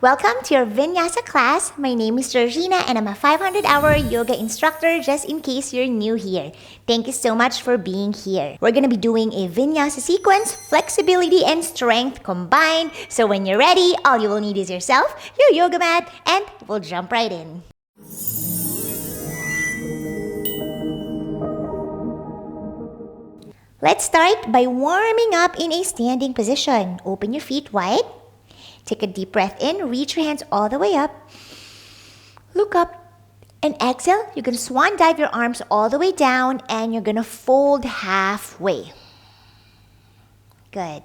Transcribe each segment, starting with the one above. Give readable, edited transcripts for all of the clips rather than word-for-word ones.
Welcome to your vinyasa class. My name is Georgina and I'm a 500-hour yoga instructor just in case you're new here. Thank you so much for being here. We're going to be doing a vinyasa sequence, flexibility and strength combined. So when you're ready, all you will need is yourself, your yoga mat, and we'll jump right in. Let's start by warming up in a standing position. Open your feet wide. Take a deep breath in, reach your hands all the way up. Look up and exhale. You're going to swan dive your arms all the way down and you're going to fold halfway. Good.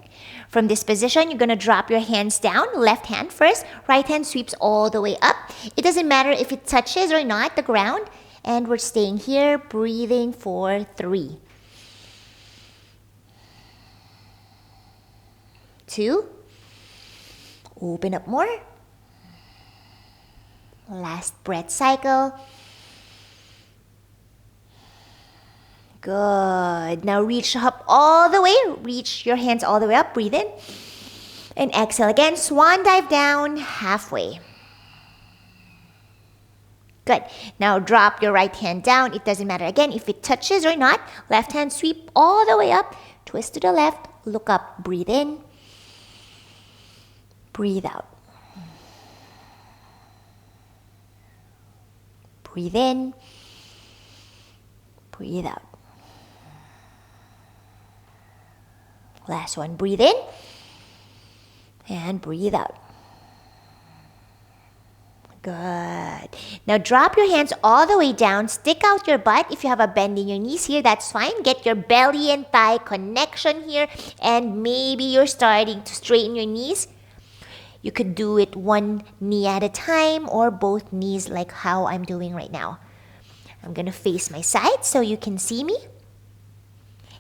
From this position, you're going to drop your hands down. Left hand first, right hand sweeps all the way up. It doesn't matter if it touches or not the ground. And we're staying here, breathing for 3, 2, open up more. Last breath cycle. Good. Now reach up all the way. Reach your hands all the way up. Breathe in. And exhale again. Swan dive down halfway. Good. Now drop your right hand down. It doesn't matter again if it touches or not. Left hand sweep all the way up. Twist to the left. Look up. Breathe in. Breathe out. Breathe in. Breathe out. Last one. Breathe in. And breathe out. Good. Now drop your hands all the way down. Stick out your butt. If you have a bend in your knees here, that's fine. Get your belly and thigh connection here. And maybe you're starting to straighten your knees. You could do it one knee at a time or both knees like how I'm doing right now. I'm going to face my side so you can see me.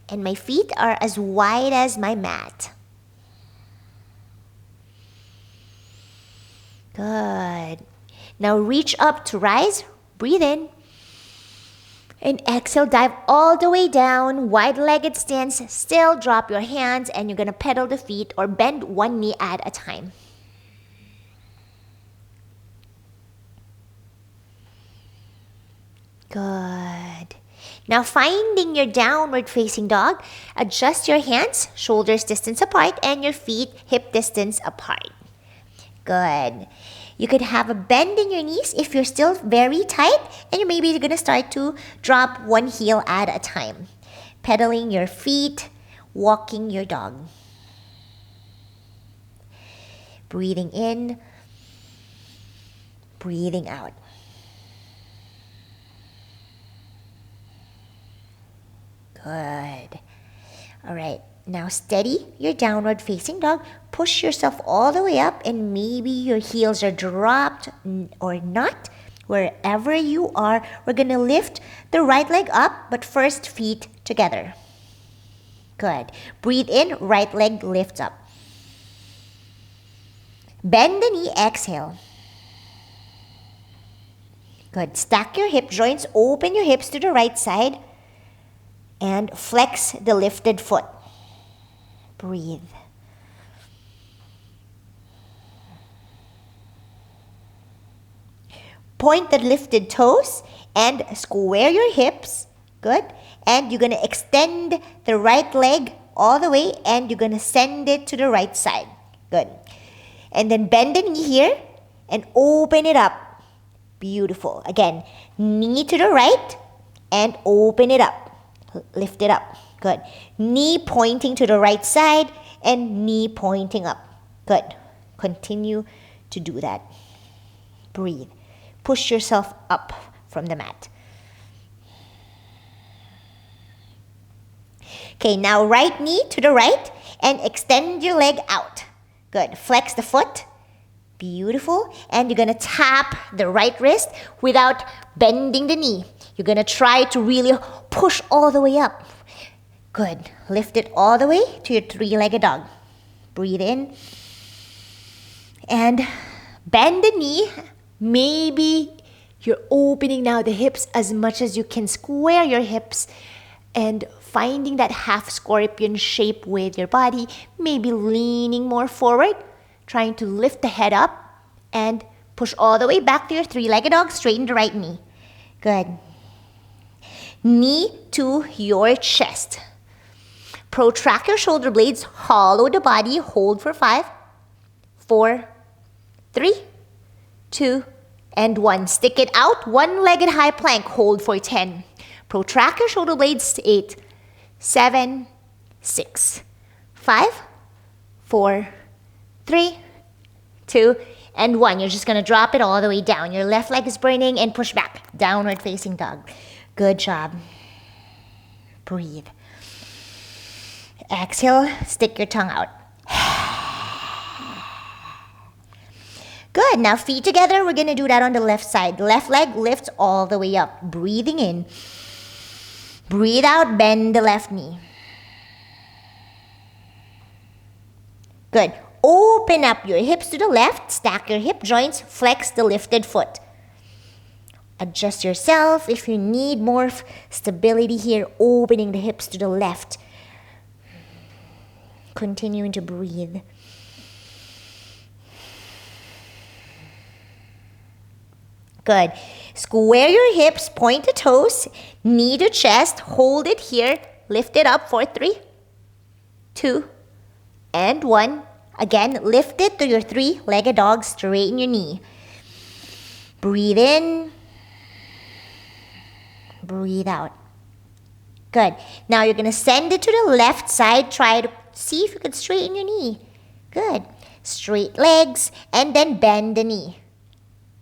And my feet are as wide as my mat. Good. Now reach up to rise. Breathe in. And exhale, dive all the way down. Wide-legged stance. Still drop your hands and you're going to pedal the feet or bend one knee at a time. Good. Now finding your downward facing dog, adjust your hands, shoulders distance apart, and your feet hip distance apart. Good. You could have a bend in your knees if you're still very tight, and you're maybe going to start to drop one heel at a time. Pedaling your feet, walking your dog. Breathing in, breathing out. Good. All right. Now steady your downward facing dog. Push yourself all the way up and maybe your heels are dropped or not. Wherever you are, we're going to lift the right leg up, but first feet together. Good. Breathe in, right leg lifts up. Bend the knee, exhale. Good. Stack your hip joints, open your hips to the right side. And flex the lifted foot. Breathe. Point the lifted toes and square your hips. Good. And you're going to extend the right leg all the way and you're going to send it to the right side. Good. And then bend the knee here and open it up. Beautiful. Again, knee to the right and open it up. Lift it up. Good. Knee pointing to the right side and knee pointing up. Good. Continue to do that. Breathe. Push yourself up from the mat. Okay, now right knee to the right and extend your leg out. Good. Flex the foot. Beautiful. And you're going to tap the right wrist without bending the knee. You're going to try to really push all the way up. Good. Lift it all the way to your three-legged dog. Breathe in. And bend the knee. Maybe you're opening now the hips as much as you can. Square your hips and finding that half scorpion shape with your body. Maybe leaning more forward. Trying to lift the head up And push all the way back to your three-legged dog. Straighten the right knee. Good. Knee to your chest. Protract your shoulder blades. Hollow the body. Hold for 5, 4, 3, 2, and 1. Stick it out. One-legged high plank. Hold for 10. Protract your shoulder blades. 8, 7, 6, 5, 4, 3, 2, and 1. You're just going to drop it all the way down. Your left leg is burning and push back. Downward facing dog. Good job. Breathe. Exhale. Stick your tongue out. Good. Now feet together. We're going to do that on the left side. Left leg lifts all the way up. Breathing in. Breathe out. Bend the left knee. Good. Open up your hips to the left. Stack your hip joints. Flex the lifted foot. Adjust yourself if you need more stability here. Opening the hips to the left. Continuing to breathe. Good. Square your hips, point the toes, knee to chest, hold it here, lift it up for 3, 2, and 1. Again, lift it to your three-legged dog, straighten your knee. Breathe in, breathe out. Good. Now you're going to send it to the left side. Try to see if you can straighten your knee. Good. Straight legs and then bend the knee.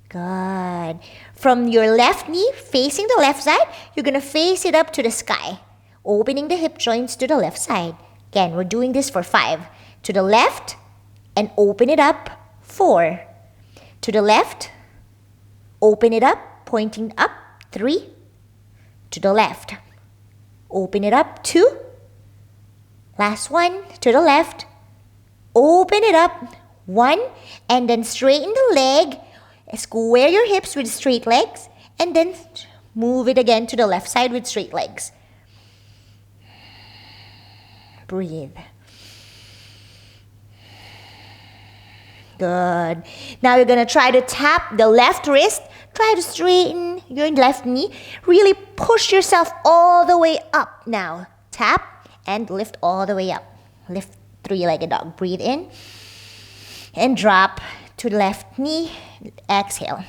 Good. From your left knee facing the left side, you're going to face it up to the sky. Opening the hip joints to the left side. Again, we're doing this for 5. To the left and open it up. 4. To the left, open it up, pointing up. 3. To the left. Open it up. 2. Last one. To the left. Open it up. 1. And then straighten the leg. Square your hips with straight legs. And then move it again to the left side with straight legs. Breathe. Good. Now you're going to try to tap the left wrist. Try to straighten your left knee. Really push yourself all the way up now. Tap and lift all the way up. Lift three-legged dog. Breathe in. And drop to the left knee. Exhale.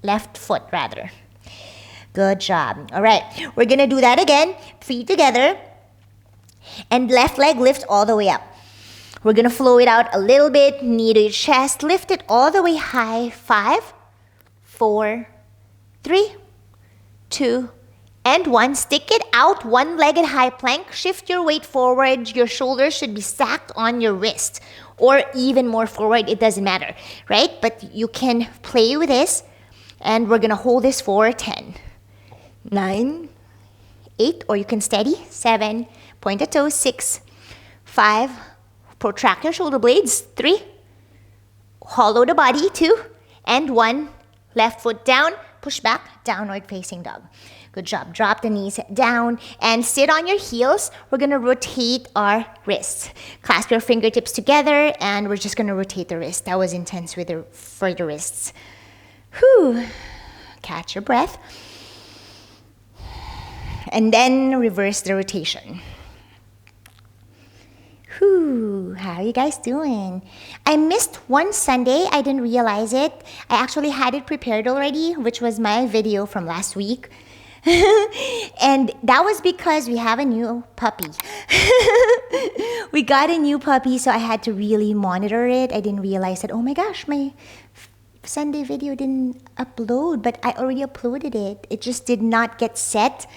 Left foot rather. Good job. All right. We're going to do that again. Feet together. And left leg lifts all the way up. We're going to flow it out a little bit. Knee to your chest. Lift it all the way high. 5, 4, 3, 2, and 1. Stick it out. One-legged high plank. Shift your weight forward. Your shoulders should be stacked on your wrist. Or even more forward. It doesn't matter. Right? But you can play with this. And we're going to hold this for 10, 9, 8. Or you can steady. 7. Point the toes. 6, 5. Protract your shoulder blades. 3. Hollow the body. 2. And 1. Left foot down. Push back. Downward facing dog. Good job. Drop the knees down and sit on your heels. We're going to rotate our wrists. Clasp your fingertips together and we're just going to rotate the wrist. That was intense for the wrists. Whew. Catch your breath. And then reverse the rotation. Whew, how are you guys doing? I missed one Sunday. I didn't realize it. I actually had it prepared already, which was my video from last week. And that was because we have a new puppy. We got a new puppy, so I had to really monitor it. I didn't realize that, oh my gosh, my Sunday video didn't upload, but I already uploaded it. It just did not get set.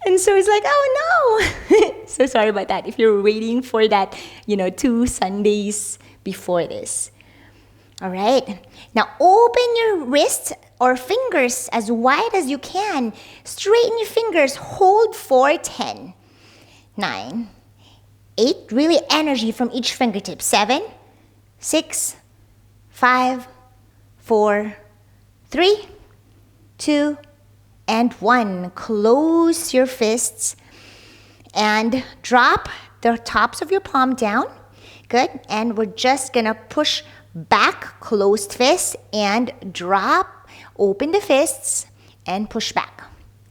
And so it's like, oh no. So sorry about that. If you're waiting for that, 2 Sundays before this. All right. Now open your wrists or fingers as wide as you can. Straighten your fingers. Hold for 10, 9, 8. Really energy from each fingertip. 7, 6, 5, 4, 3, 2, and 1. Close your fists and drop the tops of your palm down. Good. And we're just going to push Back, closed fist, and drop. Open the fists and push back.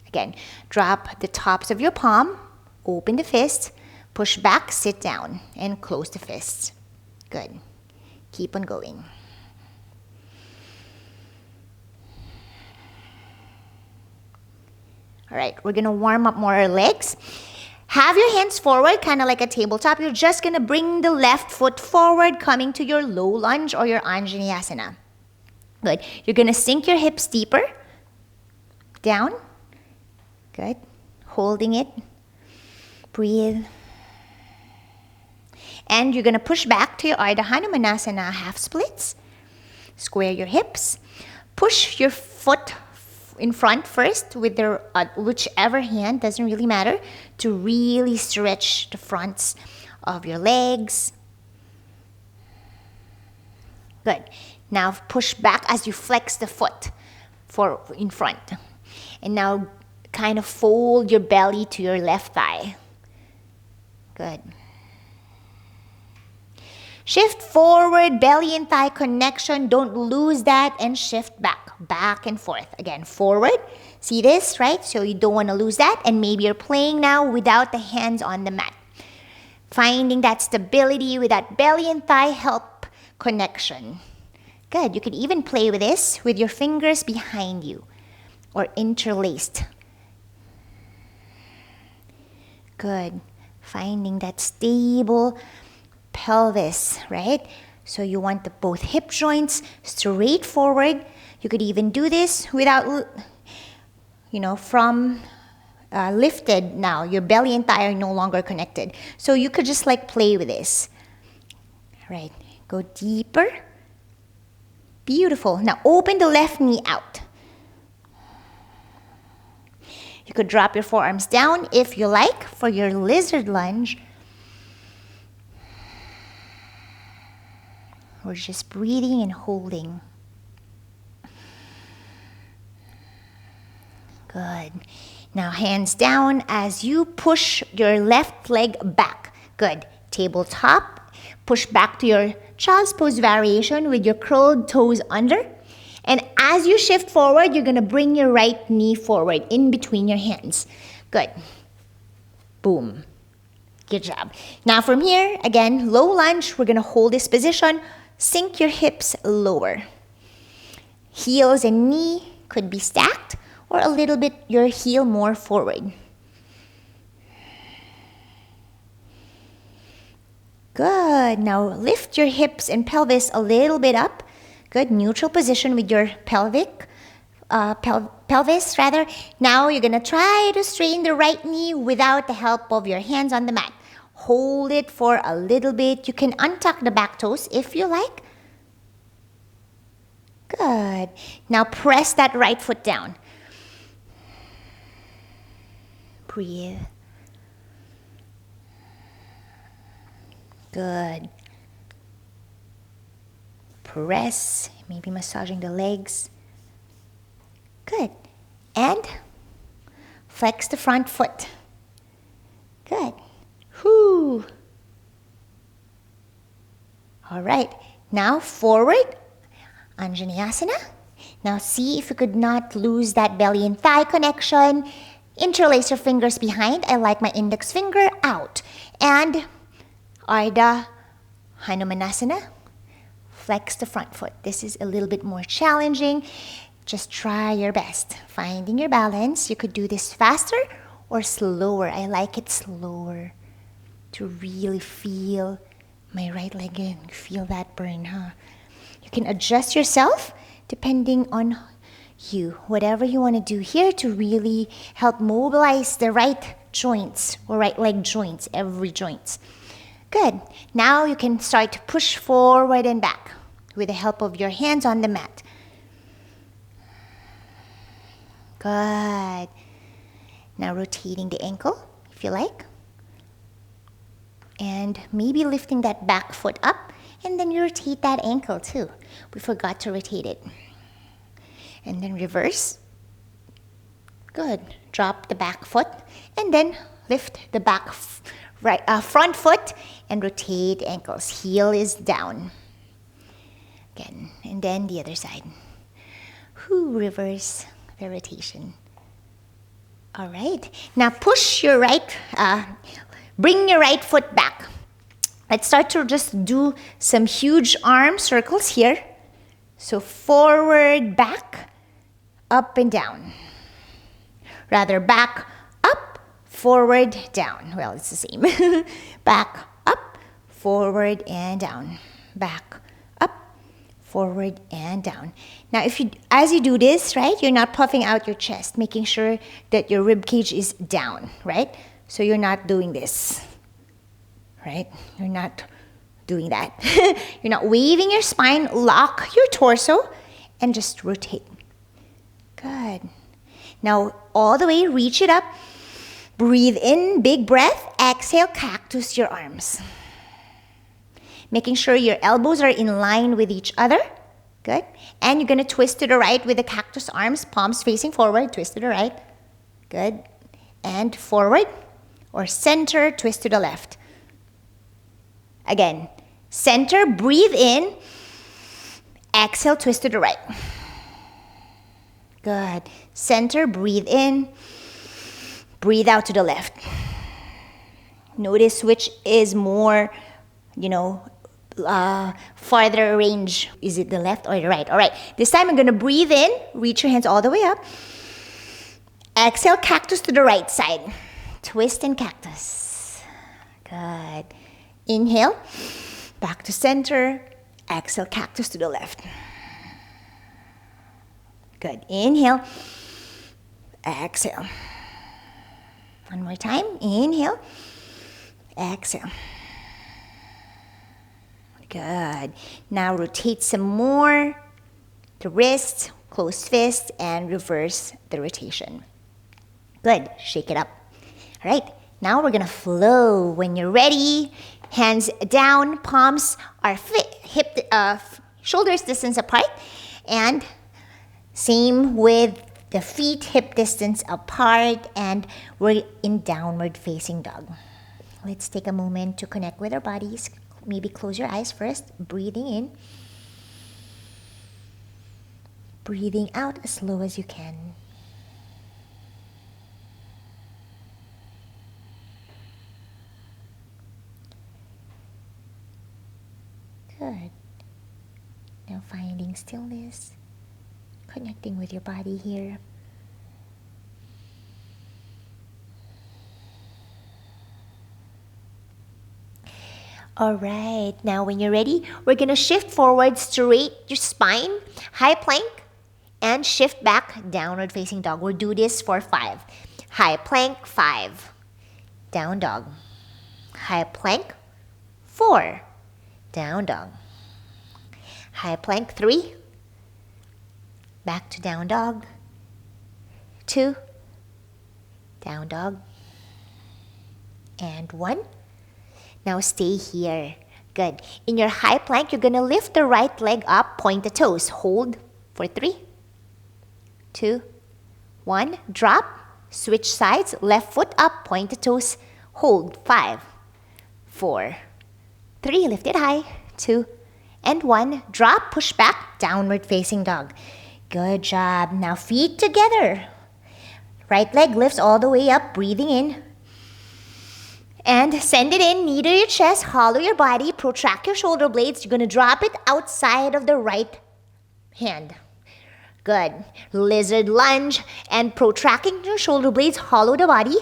Again, drop the tops of your palm, open the fist, push back, sit down, and close the fists. Good. Keep on going. All right, we're gonna warm up more our legs. Have your hands forward, kind of like a tabletop. You're just gonna bring the left foot forward, coming to your low lunge or your anjenayasana. Good. You're gonna sink your hips deeper. Down. Good. Holding it. Breathe. And you're gonna push back to your ardha hanumanasana half splits. Square your hips. Push your foot in front first with the whichever hand, doesn't really matter, to really stretch the fronts of your legs. Good. Now push back as you flex the foot in front. And now kind of fold your belly to your left thigh. Good. Shift forward, belly and thigh connection. Don't lose that, and shift back and forth. Again, forward. See this, right? So you don't want to lose that. And maybe you're playing now without the hands on the mat. Finding that stability with that belly and thigh help connection. Good. You could even play with this with your fingers behind you or interlaced. Good. Finding that stable pelvis, right? So you want both hip joints straight forward. You could even do this without, from lifted now. Your belly and thigh are no longer connected. So you could just like play with this. Right. Go deeper. Beautiful. Now open the left knee out. You could drop your forearms down if you like for your lizard lunge. We're just breathing and holding. Good. Now hands down as you push your left leg back. Good. Tabletop. Push back to your child's pose variation with your curled toes under. And as you shift forward, you're going to bring your right knee forward in between your hands. Good. Boom. Good job. Now from here, again, low lunge. We're going to hold this position. Sink your hips lower. Heels and knee could be stacked or a little bit your heel more forward. Good. Now lift your hips and pelvis a little bit up. Good. Neutral position with your pelvis rather. Now you're going to try to straighten the right knee without the help of your hands on the mat. Hold it for a little bit. You can untuck the back toes if you like. Good. Now press that right foot down. Breathe. Good. Press, maybe massaging the legs. Good. And flex the front foot. Good. Whoo. All right. Now forward. Anjenayasana. Now see if you could not lose that belly and thigh connection. Interlace your fingers behind. I like my index finger out. And ardha hanumanasana. Flex the front foot. This is a little bit more challenging. Just try your best. Finding your balance. You could do this faster or slower. I like it slower to really feel my right leg in. Feel that burn, huh? You can adjust yourself depending on you. Whatever you want to do here to really help mobilize the right joints or right leg joints, every joints. Good. Now you can start to push forward and back with the help of your hands on the mat. Good. Now rotating the ankle, if you like. And maybe lifting that back foot up. And then you rotate that ankle too. We forgot to rotate it. And then reverse. Good. Drop the back foot. And then lift the front foot and rotate ankles. Heel is down. Again, and then the other side. Reverse the rotation. All right. Now push your bring your right foot back. Let's start to just do some huge arm circles here. So forward, back, up and down. Rather, back, up, forward, down. Well, it's the same. Back, up, forward and down. Back, up, forward and down. Now, as you do this, right, you're not puffing out your chest, making sure that your rib cage is down, right? So you're not doing this, right? You're not doing that. You're not waving your spine, lock your torso, and just rotate. Good. Now, all the way, reach it up. Breathe in, big breath. Exhale, cactus your arms. Making sure your elbows are in line with each other. Good. And you're going to twist to the right with the cactus arms, palms facing forward, twist to the right. Good. And forward or center, twist to the left. Again, center, breathe in. Exhale, twist to the right. Good. Center, breathe in. Breathe out to the left. Notice which is more, farther range. Is it the left or the right? All right. This time I'm going to breathe in. Reach your hands all the way up. Exhale, cactus to the right side. Twist and cactus. Good. Inhale. Back to center. Exhale, cactus to the left. Good. Inhale. Exhale. One more time. Inhale. Exhale. Good. Now rotate some more. The wrist, closed fist, and reverse the rotation. Good. Shake it up. All right. Now we're going to flow. When you're ready, hands down, palms are shoulders distance apart. And same with the feet, hip distance apart. And we're in downward facing dog. Let's take a moment to connect with our bodies. Maybe close your eyes first. Breathing in. Breathing out as slow as you can. Good. Now finding stillness, connecting with your body here. All right, now when you're ready, we're going to shift forward, straight your spine, high plank, and shift back, downward facing dog. We'll do this for 5. High plank, 5. Down dog. High plank, 4. Down dog. High plank, 3. Back to down dog. 2. Down dog. And 1. Now stay here. Good. In your high plank, you're going to lift the right leg up, point the toes. Hold for 3, 2, 1. Drop. Switch sides. Left foot up, point the toes. Hold. 5, 4, 3. Lift it high. 2, and 1. Drop. Push back. Downward facing dog. Good job. Now feet together. Right leg lifts all the way up. Breathing in. And send it in, knee to your chest, hollow your body, protract your shoulder blades. You're going to drop it outside of the right hand. Good. Lizard lunge and protracting your shoulder blades, hollow the body,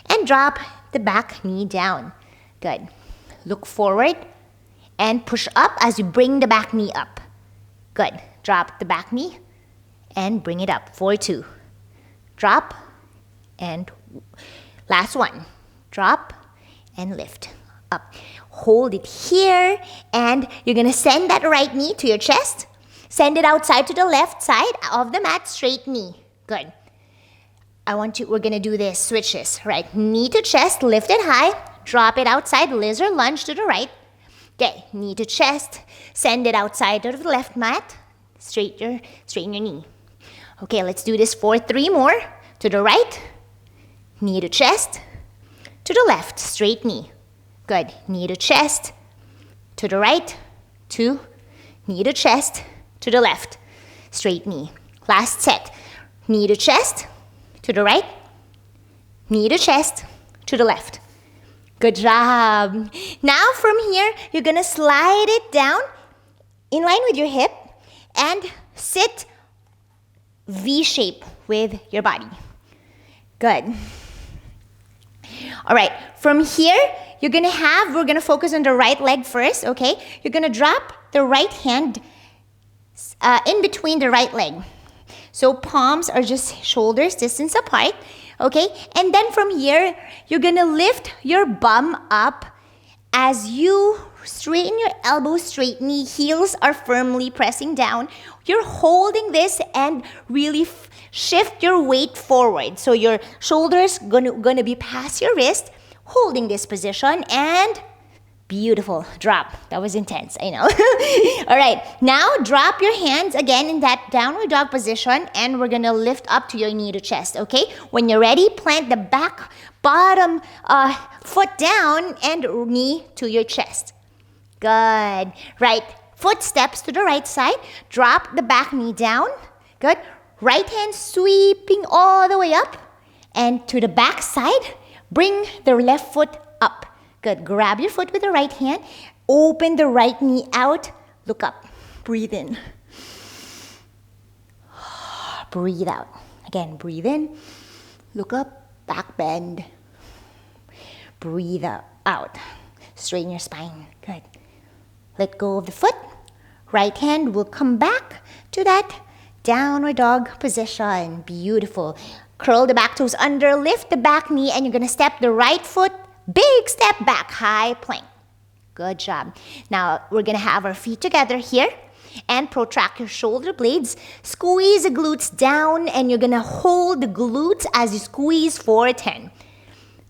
and drop the back knee down. Good. Look forward and push up as you bring the back knee up. Good. Drop the back knee and bring it up. 4, 2. Drop and last one. Drop and lift up. Hold it here, and you're going to send that right knee to your chest. Send it outside to the left side of the mat, straight knee. Good. We're going to do this, switches, right? Knee to chest, lift it high, drop it outside, lizard lunge to the right. Okay, knee to chest, send it outside of the left mat, straighten your knee. Okay, let's do this for 3 more. To the right, knee to chest, to the left, straight knee. Good. Knee to chest. To the right. 2. knee to chest, to the left, straight knee. Last set, knee to chest, to the right, knee to chest, to the left. Good job. Now from here, you're gonna slide it down in line with your hip and sit V shape with your body. Good. All right, from here, we're gonna focus on the right leg first, okay? You're gonna drop the right hand in between the right leg. So palms are just shoulders distance apart, okay? And then from here, you're gonna lift your bum up as you straighten your elbows, straight knee, heels are firmly pressing down. You're holding this and really shift your weight forward. So your shoulders gonna be past your wrist, holding this position, and beautiful. Drop. That was intense, I know. All right, now drop your hands again in that downward dog position, and we're gonna lift up to your knee to chest, okay? When you're ready, plant the bottom foot down and knee to your chest. Good. Right foot steps to the right side. Drop the back knee down. Good. Right hand sweeping all the way up and to the back side. Bring the left foot up. Good. Grab your foot with the right hand. Open the right knee out. Look up. Breathe in. Breathe out. Again, breathe in. Look up. Back bend. Breathe out. Straighten your spine. Good. Let go of the foot. Right hand will come back to that downward dog position. Beautiful. Curl the back toes under, lift the back knee, and you're going to step the right foot, big step back, high plank. Good job. Now, we're going to have our feet together here and protract your shoulder blades. Squeeze the glutes down, and you're going to hold the glutes as you squeeze for 10,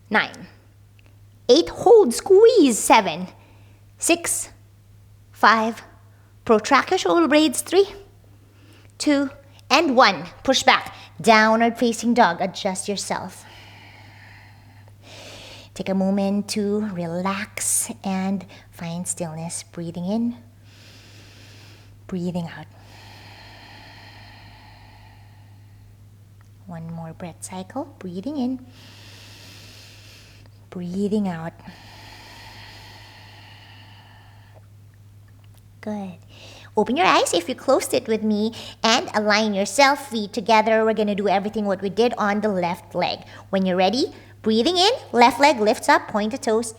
9, 8, hold, squeeze, 7, 6, 5, protract your shoulder blades, 3, 2, and 1. Push back, downward facing dog, adjust yourself. Take a moment to relax and find stillness. Breathing in, breathing out. One more breath cycle, breathing in, breathing out. Good. Open your eyes if you closed it with me and align yourself, feet together. We're going to do everything what we did on the left leg. When you're ready, breathing in, left leg lifts up, point the toes.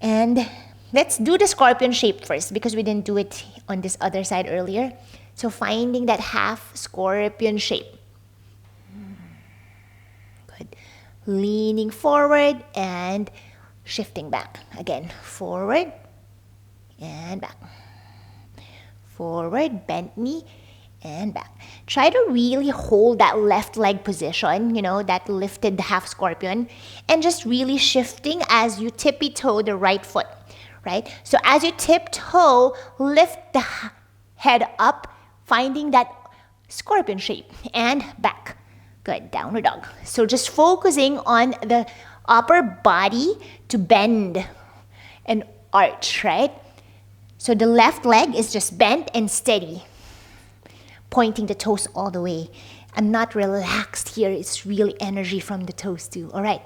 And let's do the scorpion shape first because we didn't do it on this other side earlier. So finding that half scorpion shape. Good. Leaning forward and shifting back. Again, forward and back. Forward, bent knee, and back. Try to really hold that left leg position, you know, that lifted half scorpion, and just really shifting as you tippy-toe the right foot, right? So as you tiptoe, lift the head up, finding that scorpion shape, and back. Good, downward dog. So just focusing on the upper body to bend and arch, right? So the left leg is just bent and steady, pointing the toes all the way. I'm not relaxed here. It's really energy from the toes too. All right.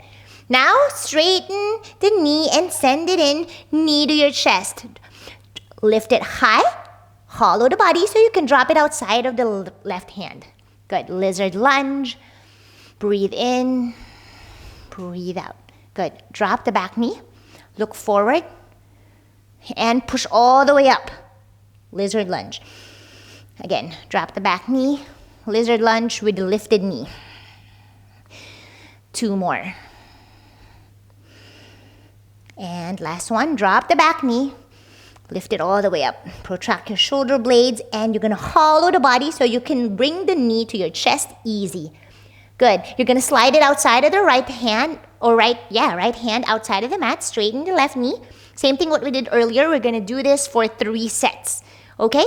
Now straighten the knee and send it in, knee to your chest. Lift it high, hollow the body so you can drop it outside of the left hand. Good. Lizard lunge. Breathe in, breathe out. Good. Drop the back knee. Look forward. And push all the way up. Lizard lunge. Again, drop the back knee. Lizard lunge with the lifted knee. 2 more. And last one, drop the back knee. Lift it all the way up. Protract your shoulder blades and you're going to hollow the body so you can bring the knee to your chest easy. Good. You're going to slide it outside of the right hand right hand outside of the mat. Straighten the left knee. Same thing what we did earlier. We're going to do this for 3 sets. Okay?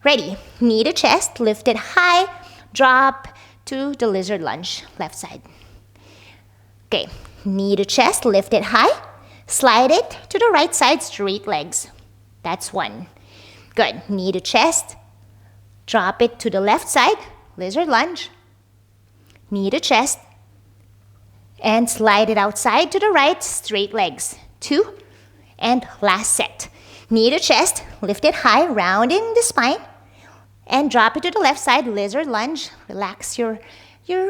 Ready. Knee to chest. Lift it high. Drop to the lizard lunge. Left side. Okay. Knee to chest. Lift it high. Slide it to the right side. Straight legs. That's 1. Good. Knee to chest. Drop it to the left side. Lizard lunge. Knee to chest. And slide it outside to the right. Straight legs. 2. And last set. Knee to chest. Lift it high. Rounding the spine. And drop it to the left side. Lizard lunge. Relax your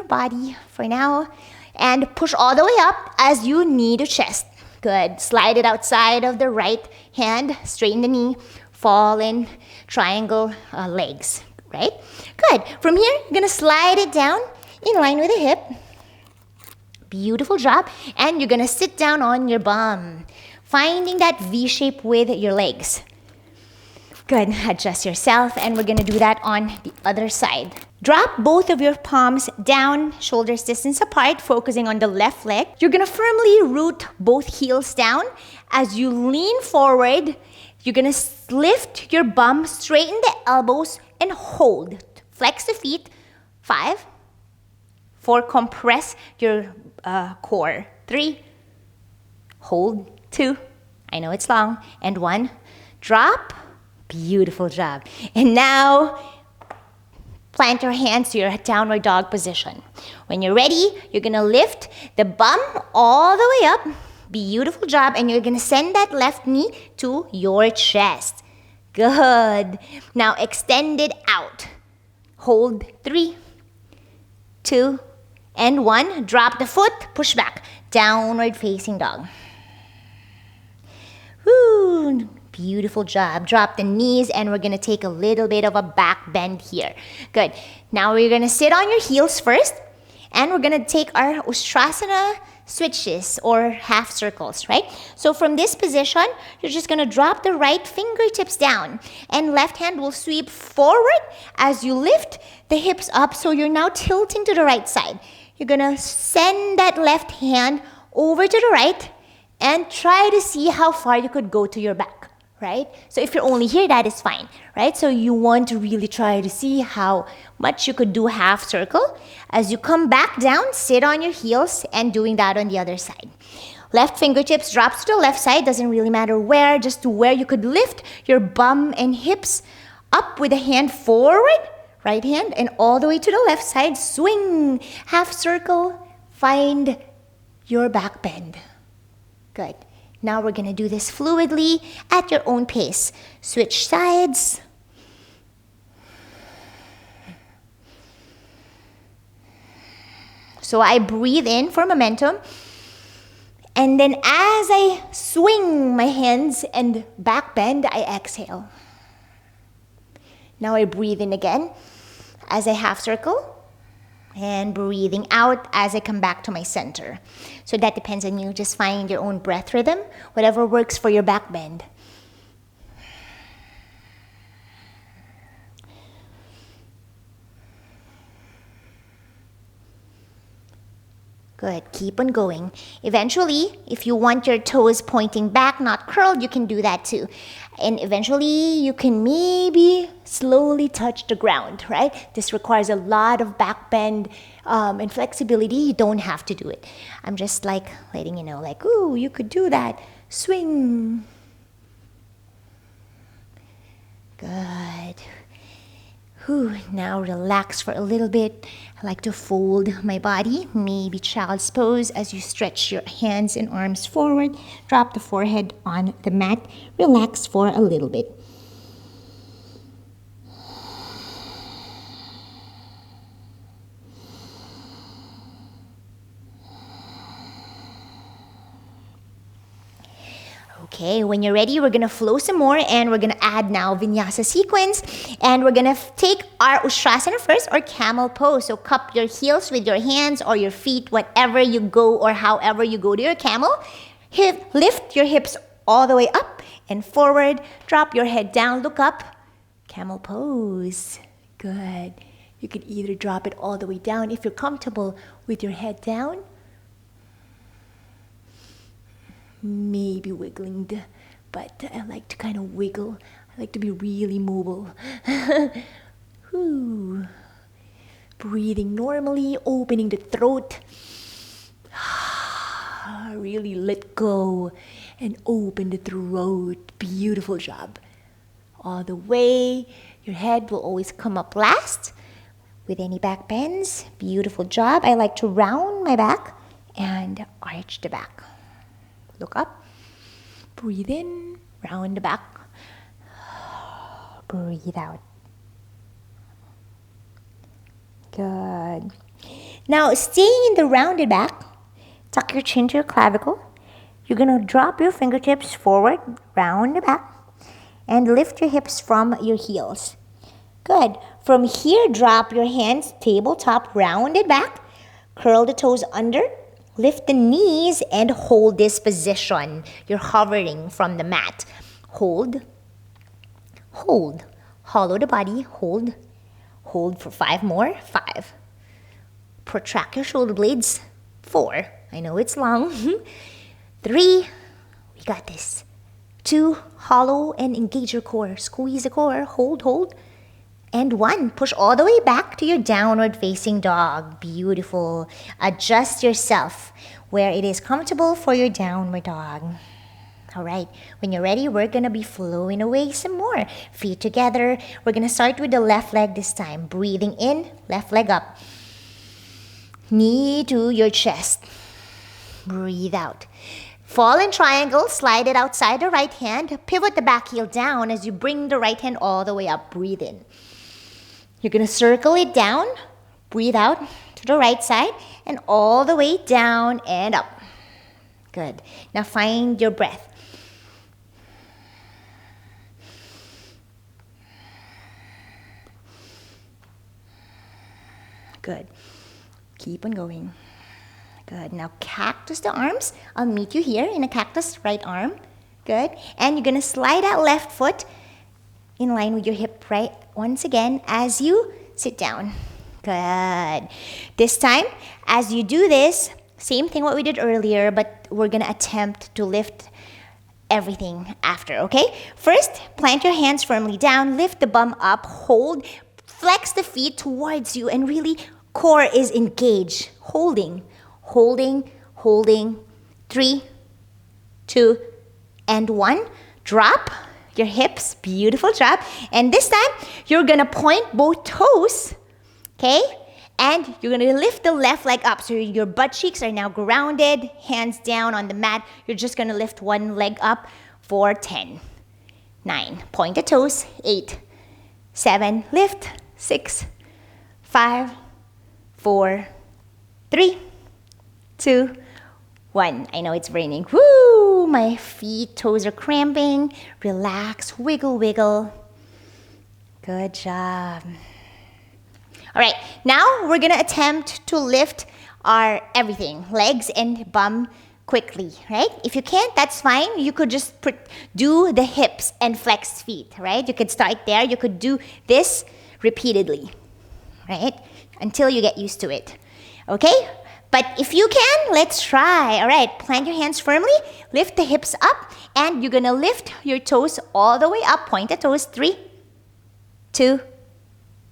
body for now. And push all the way up as you knee to chest. Good. Slide it outside of the right hand. Straighten the knee. Fall in triangle legs. Right? Good. From here, you're going to slide it down in line with the hip. Beautiful job. And you're going to sit down on your bum. Finding that V shape with your legs. Good. Adjust yourself. And we're going to do that on the other side. Drop both of your palms down, shoulders distance apart, focusing on the left leg. You're going to firmly root both heels down. As you lean forward, you're going to lift your bum, straighten the elbows, and hold. Flex the feet. 5, 4, compress your core. 3, hold. 2, I know it's long. And 1, drop. Beautiful job. And now, plant your hands to your downward dog position. When you're ready, you're going to lift the bum all the way up. Beautiful job. And you're going to send that left knee to your chest. Good. Now extend it out. Hold. 3, 2, and 1. Drop the foot. Push back. Downward facing dog. Woo. Beautiful job. Drop the knees and we're going to take a little bit of a back bend here. Good. Now we're going to sit on your heels first and we're going to take our Ustrasana switches or half circles, right? So from this position, you're just going to drop the right fingertips down and left hand will sweep forward as you lift the hips up. So you're now tilting to the right side. You're going to send that left hand over to the right and try to see how far you could go to your back. Right? So if you're only here, that is fine, right? So you want to really try to see how much you could do half circle. As you come back down, sit on your heels and doing that on the other side. Left fingertips drops to the left side, doesn't really matter where, just to where you could lift your bum and hips up with a hand forward, right hand, and all the way to the left side, swing, half circle, find your back bend. Good. Now we're going to do this fluidly at your own pace. Switch sides. So I breathe in for momentum. And then as I swing my hands and back bend, I exhale. Now I breathe in again as I half circle. And breathing out as I come back to my center. So that depends on you. Just find your own breath rhythm, whatever works for your back bend. Good. Keep on going. Eventually, if you want your toes pointing back, not curled, you can do that too. And eventually, you can maybe slowly touch the ground, right? This requires a lot of back bend and flexibility. You don't have to do it. I'm just like letting you know, like, ooh, you could do that. Swing. Good. Whew, now relax for a little bit. I like to fold my body, maybe child's pose as you stretch your hands and arms forward. Drop the forehead on the mat. Relax for a little bit. Okay, when you're ready, we're going to flow some more and we're going to add now vinyasa sequence. And we're going to take our Ustrasana first or camel pose. So cup your heels with your hands or your feet, whatever you go or however you go to your camel. Lift your hips all the way up and forward. Drop your head down, look up. Camel pose. Good. You could either drop it all the way down if you're comfortable with your head down. Maybe wiggling, but I like to kind of wiggle. I like to be really mobile. Breathing normally, opening the throat. Really let go and open the throat. Beautiful job. all the way. Your head will always come up last with any back bends. Beautiful job. I like to round my back and arch the back. Look up. Breathe in. Round the back. Breathe out. Good. Now, staying in the rounded back, tuck your chin to your clavicle. You're going to drop your fingertips forward, round the back, and lift your hips from your heels. Good. From here, drop your hands tabletop, rounded back. Curl the toes under. Lift the knees and hold this position. You're hovering from the mat. Hold. Hold. Hollow the body. Hold. Hold for 5 more. 5. Protract your shoulder blades. 4. I know it's long. 3. We got this. 2. Hollow and engage your core. Squeeze the core. Hold, hold. And 1. Push all the way back to your downward facing dog. Beautiful. Adjust yourself where it is comfortable for your downward dog. All right, when you're ready, we're going to be flowing away some more. Feet together. We're going to start with the left leg this time. Breathing in, left leg up. Knee to your chest. Breathe out. Fall in triangle, slide it outside the right hand. Pivot the back heel down as you bring the right hand all the way up. Breathe in. You're going to circle it down. Breathe out to the right side and all the way down and up. Good. Now find your breath. Good. Keep on going. Good. Now cactus the arms. I'll meet you here in a cactus right arm. Good. And you're going to slide that left foot in line with your hip right once again as you sit down. Good. This time, as you do this, same thing what we did earlier, but we're going to attempt to lift everything after, okay? First, plant your hands firmly down, lift the bum up, hold, flex the feet towards you, and really core is engaged. Holding, holding, holding. 3, 2, and 1. Drop your hips, beautiful drop. And this time, you're gonna point both toes, okay? And you're gonna lift the left leg up. So your butt cheeks are now grounded, hands down on the mat. You're just gonna lift one leg up for 10, 9, point the toes, 8, 7, lift, 6, 5, 4, 3, 2, 1. I know it's raining. Woo! My feet, toes are cramping. Relax, wiggle, wiggle. Good job. All right, now we're gonna attempt to lift our everything, legs and bum quickly, right? If you can't, that's fine. You could just do the hips and flex feet, right? You could start there. You could do this repeatedly, right? Until you get used to it, okay? But if you can, let's try. All right, plant your hands firmly, lift the hips up, and you're gonna lift your toes all the way up. Point the toes, 3, 2,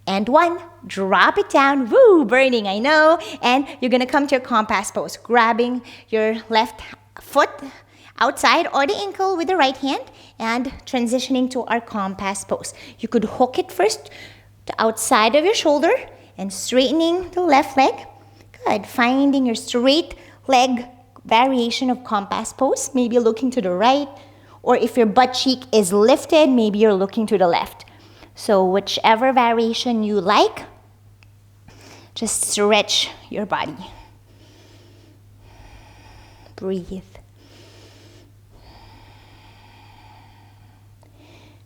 and 1. Drop it down. Woo, burning, I know. And you're gonna come to your compass pose, grabbing your left foot outside or the ankle with the right hand and transitioning to our compass pose. You could hook it first to outside of your shoulder and straightening the left leg. Good. Finding your straight leg variation of compass pose. Maybe you're looking to the right, or if your butt cheek is lifted, maybe you're looking to the left. So whichever variation you like, just stretch your body. Breathe.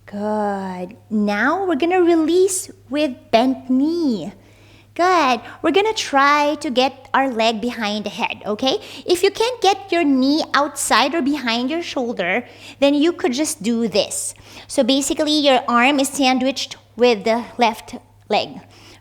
Good. Now we're gonna release with bent knee. Good. We're gonna try to get our leg behind the head, okay? If you can't get your knee outside or behind your shoulder, then you could just do this. So basically, your arm is sandwiched with the left leg,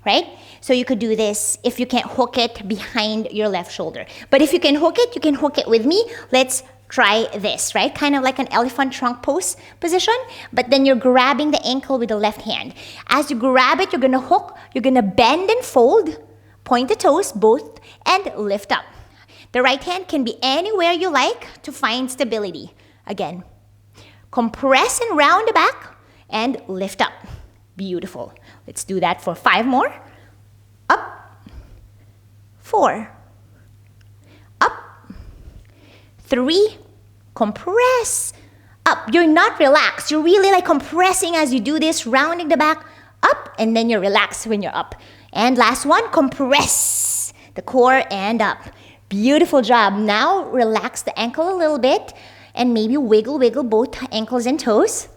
right? So you could do this if you can't hook it behind your left shoulder. But if you can hook it, you can hook it with me. Let's try this, right? Kind of like an elephant trunk pose position, but then you're grabbing the ankle with the left hand. As you grab it, you're gonna hook, you're gonna bend and fold, point the toes both, and lift up. The right hand can be anywhere you like to find stability. Again, compress and round the back, and lift up. Beautiful. Let's do that for 5 more. Up, 4, up, 3, compress, up. You're not relaxed. You're really like compressing as you do this, rounding the back, up, and then you're relaxed when you're up. And last one, compress the core and up. Beautiful job. Now relax the ankle a little bit and maybe wiggle both ankles and toes.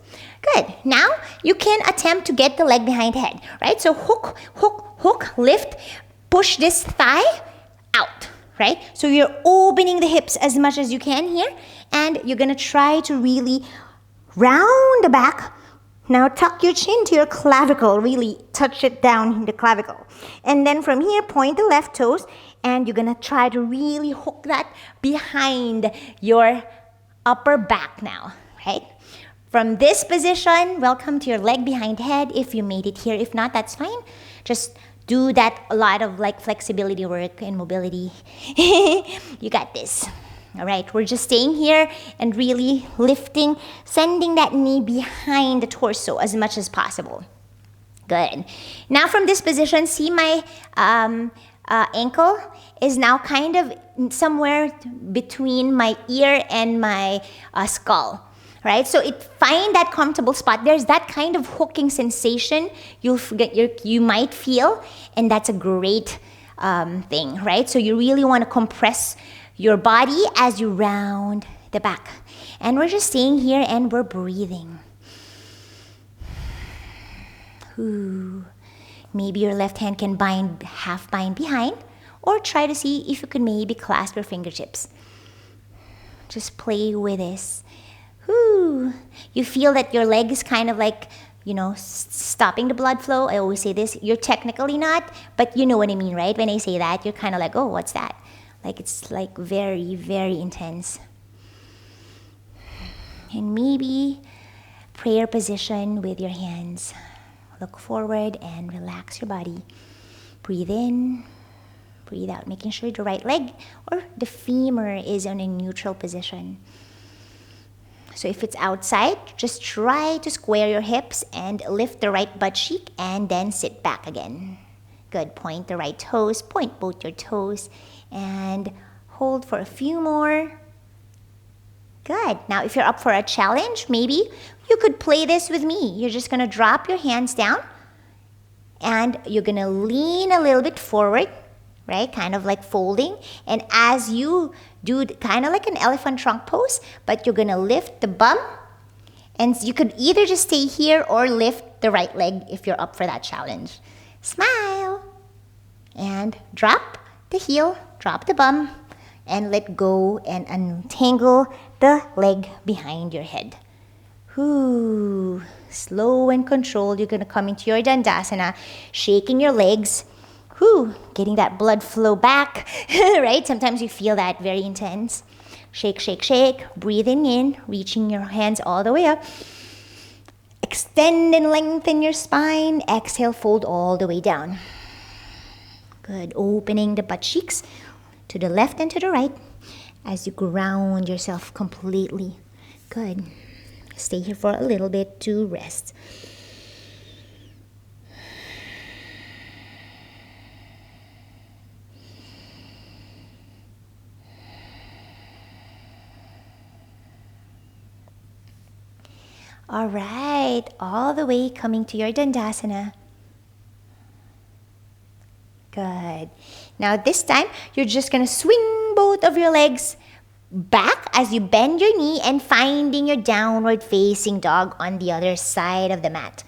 Good. Now you can attempt to get the leg behind head, right? So hook, hook, hook, lift, push this thigh out, right? So you're opening the hips as much as you can here, and you're gonna try to really round the back. Now tuck your chin to your clavicle, really touch it down in the clavicle. And then from here, point the left toes, and you're gonna try to really hook that behind your upper back now, right? From this position, welcome to your leg behind head if you made it here. If not, that's fine. Just do that a lot of like flexibility work and mobility. You got this. All right, we're just staying here and really lifting, sending that knee behind the torso as much as possible. Good. Now from this position, see my ankle is now kind of somewhere between my ear and my skull. Right, so find that comfortable spot. There's that kind of hooking sensation you might feel, and that's a great thing, right? So you really want to compress your body as you round the back. And we're just staying here and we're breathing. Ooh. Maybe your left hand can half bind behind, or try to see if you can maybe clasp your fingertips. Just play with this. Ooh. You feel that your leg is kind of like, stopping the blood flow. I always say this. You're technically not, but you know what I mean, right? When I say that, you're kind of like, oh, what's that? Like it's like very, very intense. And maybe prayer position with your hands. Look forward and relax your body. Breathe in, breathe out, making sure the right leg or the femur is in a neutral position. So if it's outside, just try to square your hips and lift the right butt cheek and then sit back again. Good. Point the right toes, point both your toes, and hold for a few more. Good. Now if you're up for a challenge, maybe you could play this with me. You're just going to drop your hands down and you're going to lean a little bit forward, right? Kind of like folding. And as you do kind of like an elephant trunk pose, but you're going to lift the bum. And you could either just stay here or lift the right leg if you're up for that challenge. Smile. And drop the heel, drop the bum, and let go and untangle the leg behind your head. Ooh. Slow and controlled. You're going to come into your Dandasana, shaking your legs. Getting that blood flow back, right? Sometimes you feel that very intense. Shake, shake, shake. Breathing in, reaching your hands all the way up. Extend and lengthen your spine. Exhale, fold all the way down. Good. Opening the butt cheeks to the left and to the right as you ground yourself completely. Good. Stay here for a little bit to rest. All right, all the way coming to your Dandasana. Good. Now this time, you're just going to swing both of your legs back as you bend your knee and finding your downward facing dog on the other side of the mat.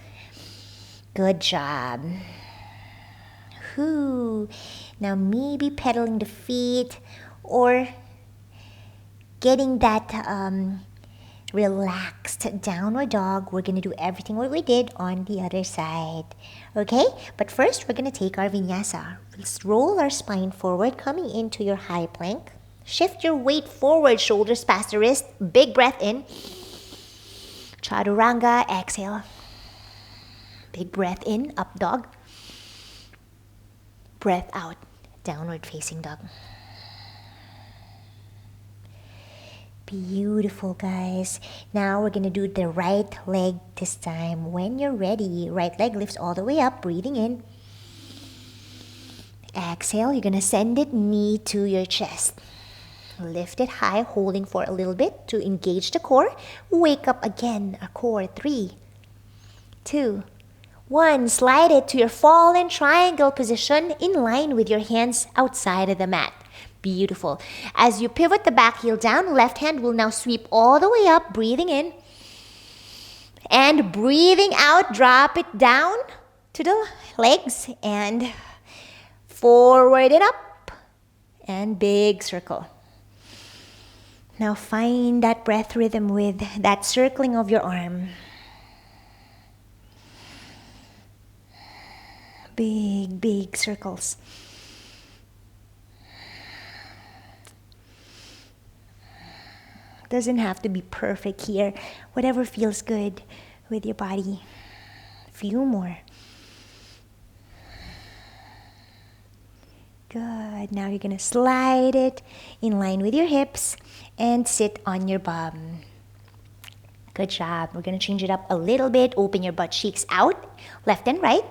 Good job. Now maybe pedaling the feet or getting that relaxed downward dog. We're going to do everything what we did on the other side. Okay? But first, we're going to take our vinyasa. Let's roll our spine forward, coming into your high plank. Shift your weight forward, shoulders past the wrist. Big breath in. Chaturanga, exhale. Big breath in, up dog. Breath out, downward facing dog. Beautiful, guys. Now we're gonna do the right leg this time. When you're ready, right leg lifts all the way up, breathing in. Exhale, you're gonna send it knee to your chest. Lift it high, holding for a little bit to engage the core. Wake up again, a core. 3, 2, 1. Slide it to your fallen triangle position in line with your hands outside of the mat. Beautiful. As you pivot the back heel down, left hand will now sweep all the way up, breathing in. And breathing out, drop it down to the legs and forward and up. And big circle. Now find that breath rhythm with that circling of your arm. Big, big circles. Doesn't have to be perfect here. Whatever feels good with your body. A few more. Good. Now you're gonna slide it in line with your hips and sit on your bum. Good job. We're gonna change it up a little bit. Open your butt cheeks out, left and right.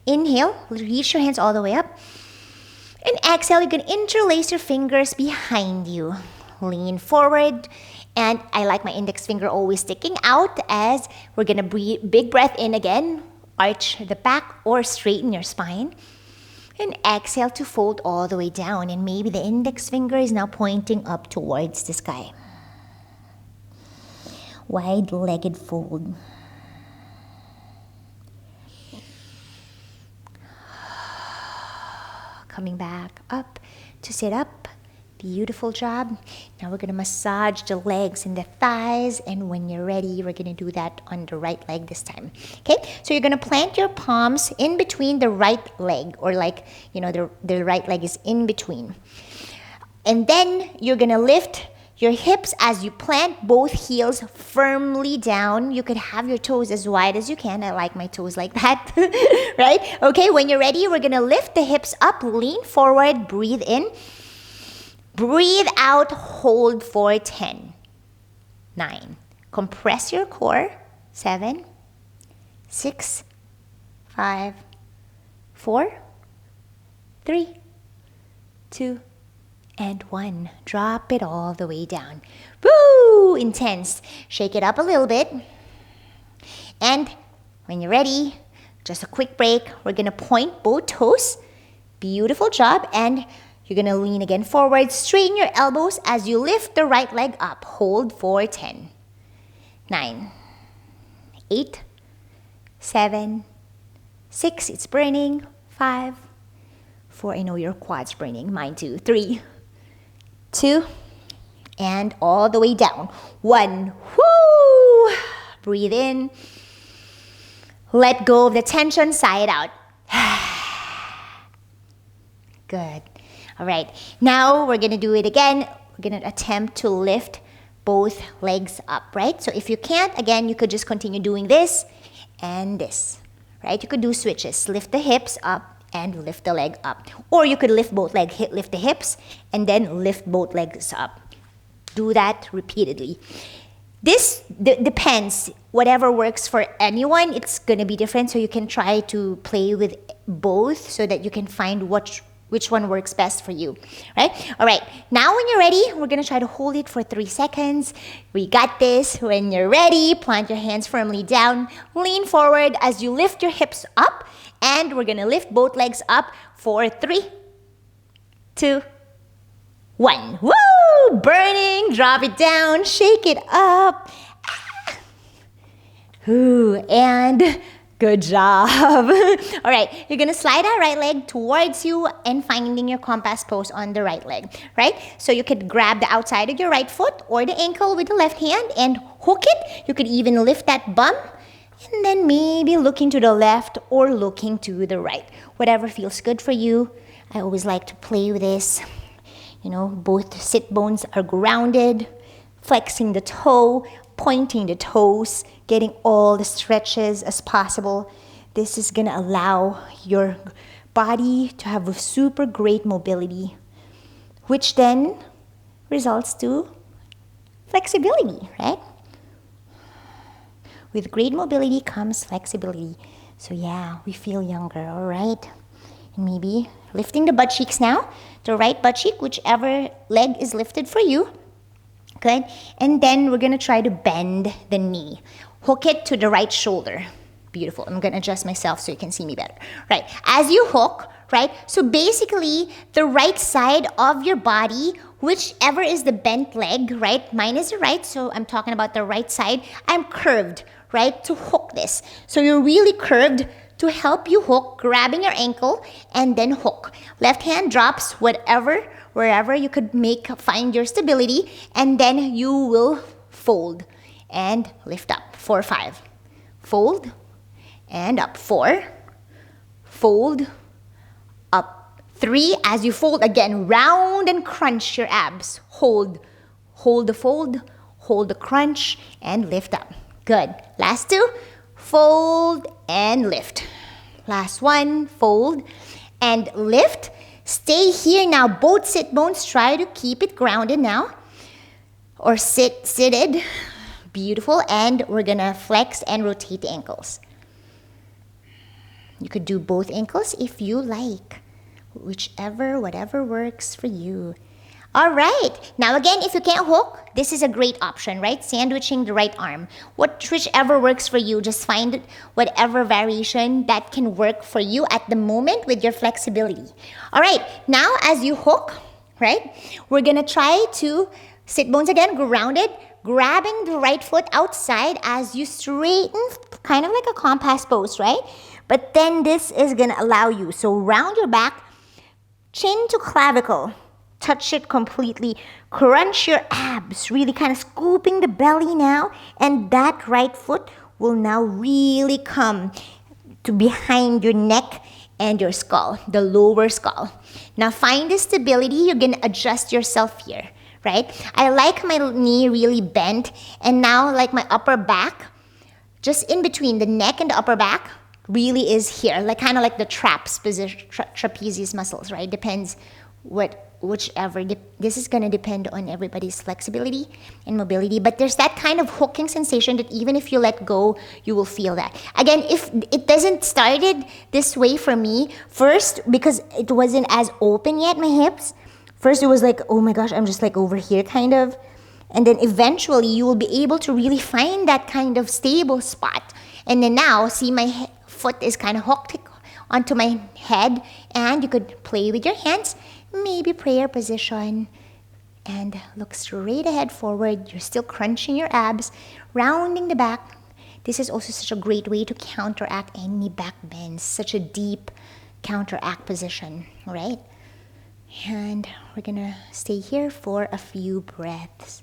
Inhale, reach your hands all the way up. And exhale, you're gonna interlace your fingers behind you. Lean forward. And I like my index finger always sticking out as we're gonna breathe. Big breath in again. Arch the back or straighten your spine. And exhale to fold all the way down. And maybe the index finger is now pointing up towards the sky. Wide-legged fold. Coming back up to sit up. Beautiful job. Now we're going to massage the legs and the thighs, and when you're ready, we're going to do that on the right leg this time. Okay, so you're going to plant your palms in between the right leg, or like, the right leg is in between. And then you're going to lift your hips as you plant both heels firmly down. You could have your toes as wide as you can. I like my toes like that, right? Okay, when you're ready, we're going to lift the hips up, lean forward, breathe in. Breathe out, hold for 10, 9. Compress your core. 7, 6, 5, 4, 3, 2, and 1. Drop it all the way down. Woo! Intense. Shake it up a little bit. And when you're ready, just a quick break. We're going to point both toes. Beautiful job. And you're going to lean again forward. Straighten your elbows as you lift the right leg up. Hold for 10, 9, 8, 7, 6. It's burning. 5, 4. I know your quad's burning. Mine too. 3, 2, and all the way down. 1. Woo! Breathe in. Let go of the tension. Sigh it out. Good. All right, now we're going to do it again. We're going to attempt to lift both legs up, right? So if you can't, again, you could just continue doing this and this, right? You could do switches. Lift the hips up and lift the leg up. Or you could lift both legs, lift the hips, and then lift both legs up. Do that repeatedly. This depends. Whatever works for anyone, it's going to be different. So you can try to play with both so that you can find which one works best for you, right? All right, now when you're ready, we're gonna try to hold it for 3 seconds. We got this. When you're ready, plant your hands firmly down, lean forward as you lift your hips up, and we're gonna lift both legs up for 3, 2, 1. Woo! Burning, drop it down, shake it up. Ooh, and good job. All right, you're going to slide that right leg towards you and finding your compass pose on the right leg, right? So you could grab the outside of your right foot or the ankle with the left hand and hook it. You could even lift that bum and then maybe looking to the left or looking to the right. Whatever feels good for you. I always like to play with this. Both sit bones are grounded, flexing the toe, pointing the toes, getting all the stretches as possible. This is going to allow your body to have a super great mobility, which then results to flexibility, right? With great mobility comes flexibility. So yeah, we feel younger, all right? And maybe lifting the butt cheeks now. The right butt cheek, whichever leg is lifted for you. Good. And then we're going to try to bend the knee. Hook it to the right shoulder. Beautiful. I'm going to adjust myself so you can see me better. Right. As you hook, right? So basically, the right side of your body, whichever is the bent leg, right? Mine is the right, so I'm talking about the right side. I'm curved, right? To hook this. So you're really curved to help you hook, grabbing your ankle and then hook. Left hand drops wherever you could find your stability, and then you will fold and lift up. 4, 5. Fold and up. 4. Fold up. 3. As you fold again, round and crunch your abs. Hold the fold, hold the crunch, and lift up. Good. Last 2. Fold and lift. Last 1. Fold and lift. Stay here now. Both sit bones, try to keep it grounded now. Or seated. Beautiful. And we're going to flex and rotate the ankles. You could do both ankles if you like. Whatever works for you. All right. Now again, if you can't hook, this is a great option, right? Sandwiching the right arm. Whichever works for you, just find whatever variation that can work for you at the moment with your flexibility. All right. Now as you hook, right, we're going to try to sit bones again, grounded, grabbing the right foot outside as you straighten, kind of like a compass pose, right? But then this is going to allow you. So round your back, chin to clavicle. Touch it completely. Crunch your abs, really kind of scooping the belly now. And that right foot will now really come to behind your neck and your skull, the lower skull. Now find the stability. You're going to adjust yourself here, right? I like my knee really bent. And now like my upper back, just in between the neck and the upper back, really is here. Like kind of like the traps position, trapezius muscles, right? Depends whichever. This is going to depend on everybody's flexibility and mobility, but there's that kind of hooking sensation that even if you let go, you will feel that. Again, if it doesn't started this way for me, first, because it wasn't as open yet, my hips, first it was like, oh my gosh, I'm just like over here kind of, and then eventually you will be able to really find that kind of stable spot. And then now, see my foot is kind of hooked onto my head, and you could play with your hands, maybe prayer position, and look straight ahead forward. You're still crunching your abs, rounding the back. This is also such a great way to counteract any back bends, such a deep counteract position, right? And we're gonna stay here for a few breaths.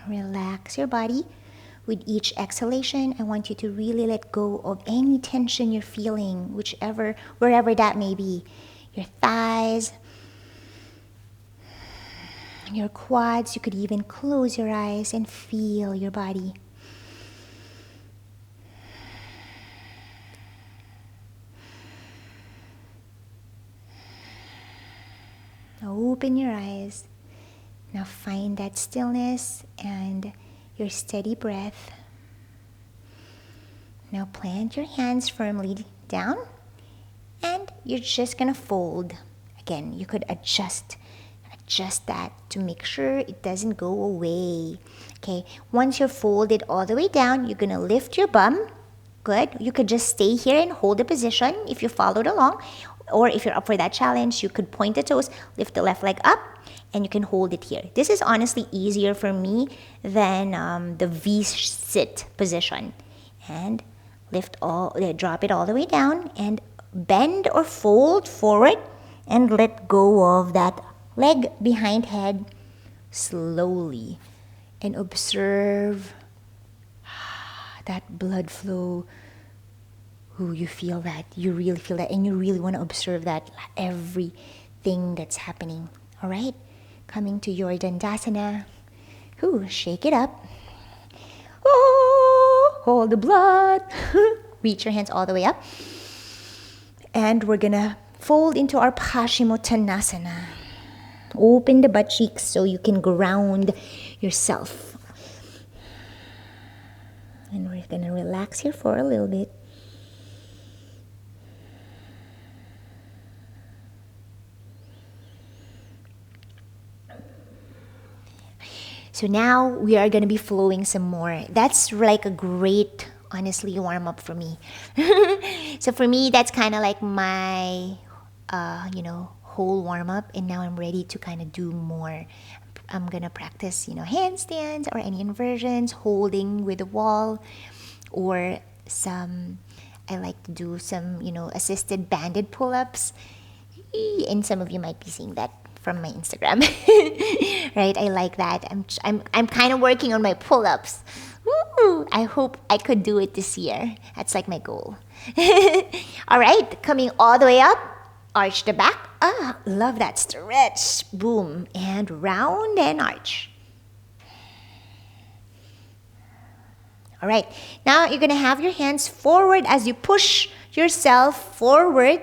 Relax your body. With each exhalation, I want you to really let go of any tension you're feeling, wherever that may be. Your thighs, your quads. You could even close your eyes and feel your body. Now open your eyes. Now find that stillness and your steady breath. Now plant your hands firmly down, and you're just gonna fold. Again, you could adjust that to make sure it doesn't go away. Okay, once you're folded all the way down, you're gonna lift your bum. Good. You could just stay here and hold the position if you followed along, or if you're up for that challenge, you could point the toes, lift the left leg up, and you can hold it here. This is honestly easier for me than the V-sit position. And drop it all the way down and bend or fold forward and let go of that leg behind head slowly. And observe that blood flow. Ooh, you feel that. You really feel that. And you really want to observe that, everything that's happening. All right? Coming to your dandasana. Ooh, shake it up. Oh, hold the blood. Reach your hands all the way up. And we're going to fold into our Paschimottanasana. Open the butt cheeks so you can ground yourself. And we're gonna relax here for a little bit. So now we are gonna be flowing some more. That's like a great, honestly, warm up for me. So for me, that's kind of like my, whole warm up. And now I'm ready to kind of do more. I'm gonna practice, handstands or any inversions, holding with the wall, or I like to do some, assisted banded pull-ups. And some of you might be seeing that from my Instagram. Right? I like that. I'm kind of working on my pull-ups. Woo! I hope I could do it this year. That's like my goal. All right, coming all the way up, arch the back. Love that stretch. Boom, and round and arch. All right, now you're gonna have your hands forward as you push yourself forward.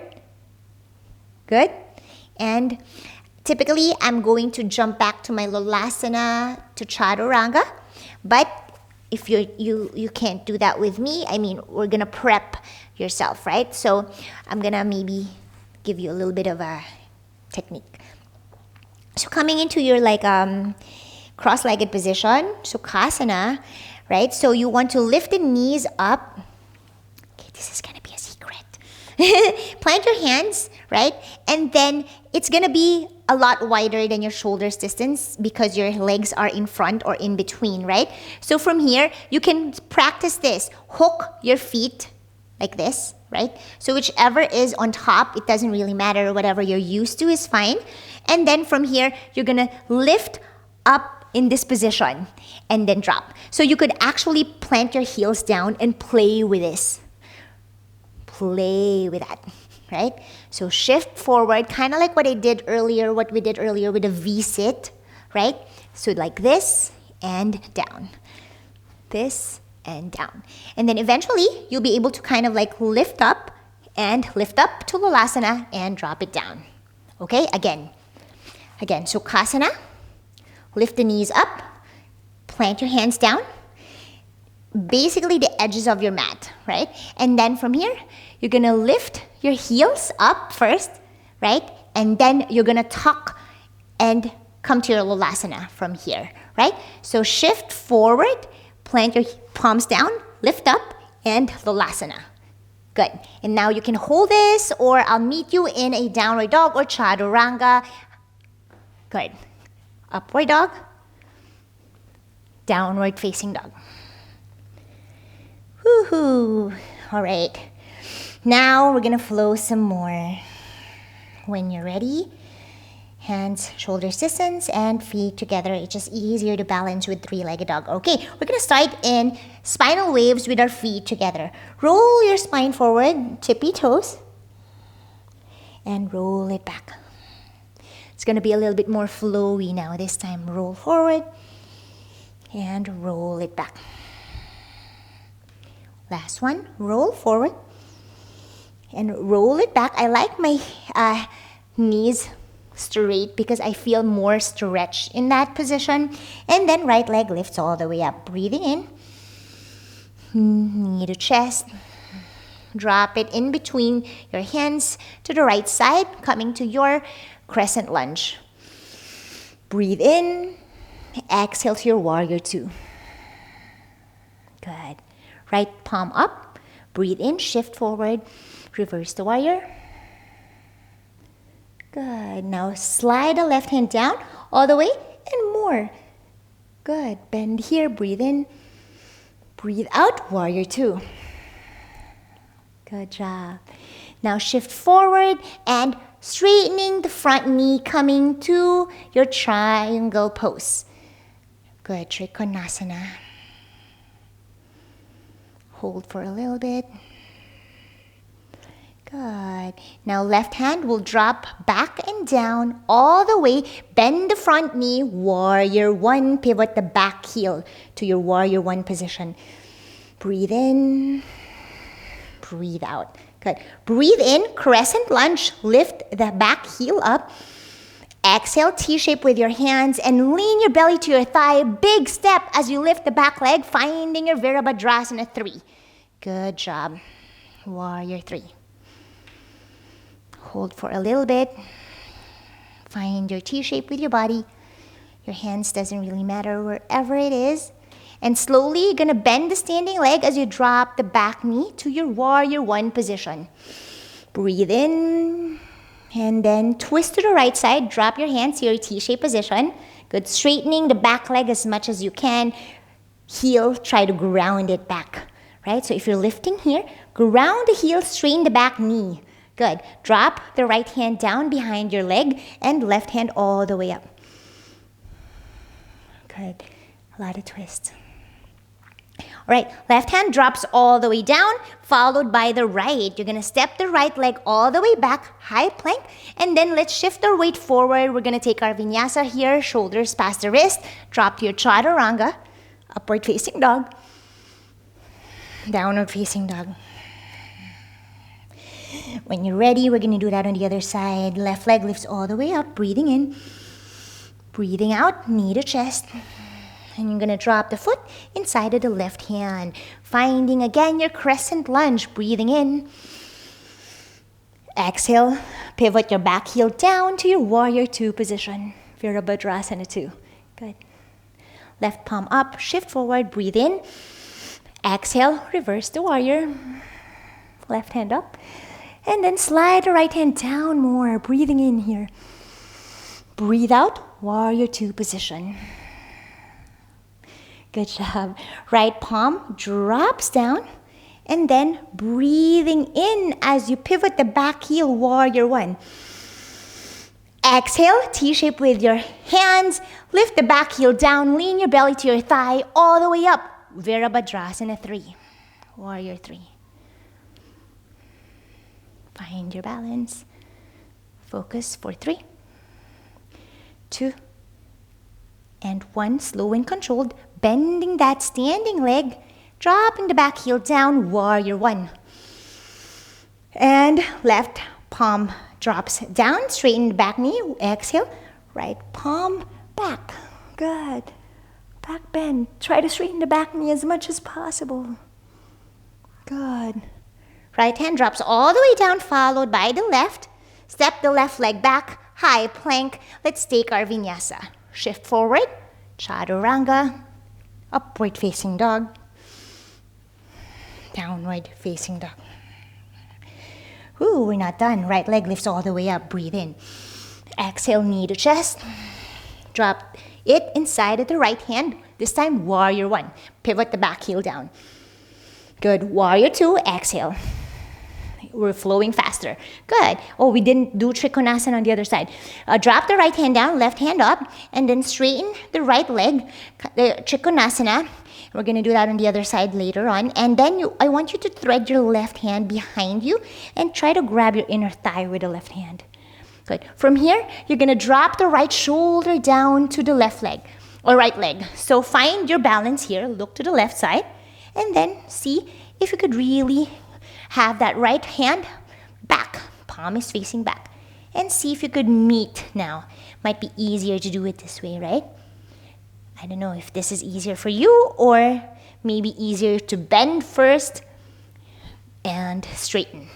Good. And typically, I'm going to jump back to my Lolassana to Chaturanga. But if you can't do that with me, we're going to prep yourself, right? So I'm going to maybe give you a little bit of a technique. So coming into your cross-legged position, Sukhasana, right? So you want to lift the knees up. Okay, this is going to be a secret. Plant your hands, right? And then it's going to be a lot wider than your shoulders distance because your legs are in front or in between, right? So from here, you can practice this. Hook your feet like this, right? So whichever is on top, it doesn't really matter. Whatever you're used to is fine. And then from here, you're going to lift up in this position and then drop. So you could actually plant your heels down and play with this. Play with that, right? So shift forward, kind of like what we did earlier with a V-sit, right? So like this and down. This and down. And then eventually, you'll be able to kind of like lift up to Lolassana and drop it down. Okay, again, Sukhasana, lift the knees up, plant your hands down, basically the edges of your mat, right? And then from here, you're gonna lift your heels up first, right? And then you're gonna tuck and come to your Lolassana from here, right? So shift forward, plant your palms down, lift up, and Lolassana. Good. And now you can hold this, or I'll meet you in a downward dog or chaturanga. Good. Upward dog, downward facing dog. Woohoo! All right. Now we're gonna flow some more. When you're ready, hands, shoulders distance, and feet together. It's just easier to balance with three-legged dog. Okay, we're gonna start in spinal waves with our feet together. Roll your spine forward, tippy toes, and roll it back. It's gonna be a little bit more flowy now. This time, roll forward and roll it back. Last one, roll forward and roll it back. I like my knees straight because I feel more stretch in that position. And then right leg lifts all the way up. Breathing in, knee to chest. Drop it in between your hands to the right side, coming to your crescent lunge. Breathe in, exhale to your warrior two. Good. Right palm up, breathe in, shift forward, reverse the warrior. Good. Now slide the left hand down all the way and more. Good. Bend here, breathe in, breathe out, warrior two. Good job. Now shift forward and straightening the front knee, coming to your triangle pose. Good. Trikonasana. Hold for a little bit. Good. Now left hand will drop back and down all the way. Bend the front knee, warrior one. Pivot the back heel to your warrior one position. Breathe in. Breathe out. Good. Breathe in, crescent lunge. Lift the back heel up. Exhale, T-shape with your hands and lean your belly to your thigh. Big step as you lift the back leg, finding your virabhadrasana 3. Good job. Warrior 3. Hold for a little bit. Find your T-shape with your body. Your hands doesn't really matter wherever it is. And slowly, you're going to bend the standing leg as you drop the back knee to your warrior 1 position. Breathe in. And then twist to the right side. Drop your hands to your T-shape position. Good. Straightening the back leg as much as you can. Heel, try to ground it back. Right? So if you're lifting here, ground the heel, straighten the back knee. Good. Drop the right hand down behind your leg and left hand all the way up. Good. A lot of twists. All right, left hand drops all the way down, followed by the right. You're going to step the right leg all the way back, high plank, and then let's shift our weight forward. We're going to take our vinyasa here, shoulders past the wrist, drop to your chaturanga, upward facing dog, downward facing dog. When you're ready, we're going to do that on the other side. Left leg lifts all the way up, breathing in, breathing out, knee to chest. And you're going to drop the foot inside of the left hand. Finding again your crescent lunge. Breathing in. Exhale. Pivot your back heel down to your warrior 2 position. Virabhadrasana 2. Good. Left palm up. Shift forward. Breathe in. Exhale. Reverse the warrior. Left hand up. And then slide the right hand down more. Breathing in here. Breathe out. Warrior 2 position. Good job. Right palm drops down and then breathing in as you pivot the back heel, warrior 1. Exhale, T-shape with your hands. Lift the back heel down, lean your belly to your thigh all the way up. Virabhadrasana 3, warrior 3. Find your balance. Focus for 3, 2, and 1. Slow and controlled. Bending that standing leg, dropping the back heel down, warrior 1. And left palm drops down, straighten the back knee, exhale, right palm back. Good. Back bend. Try to straighten the back knee as much as possible. Good. Right hand drops all the way down, followed by the left. Step the left leg back, high plank. Let's take our vinyasa. Shift forward, chaturanga. Upward facing dog, downward facing dog. Ooh, we're not done. Right leg lifts all the way up. Breathe in. Exhale, knee to chest. Drop it inside of the right hand. This time, warrior 1. Pivot the back heel down. Good. Warrior 2, exhale. We're flowing faster. Good. Oh, we didn't do trikonasana on the other side. Drop the right hand down, left hand up, and then straighten the right leg, the trikonasana. We're going to do that on the other side later on. And then I want you to thread your left hand behind you and try to grab your inner thigh with the left hand. Good. From here, you're going to drop the right shoulder down to the left leg or right leg. So find your balance here. Look to the left side and then see if you could really have that right hand back. Palm is facing back. And see if you could meet now. Might be easier to do it this way, right? I don't know if this is easier for you or maybe easier to bend first and straighten.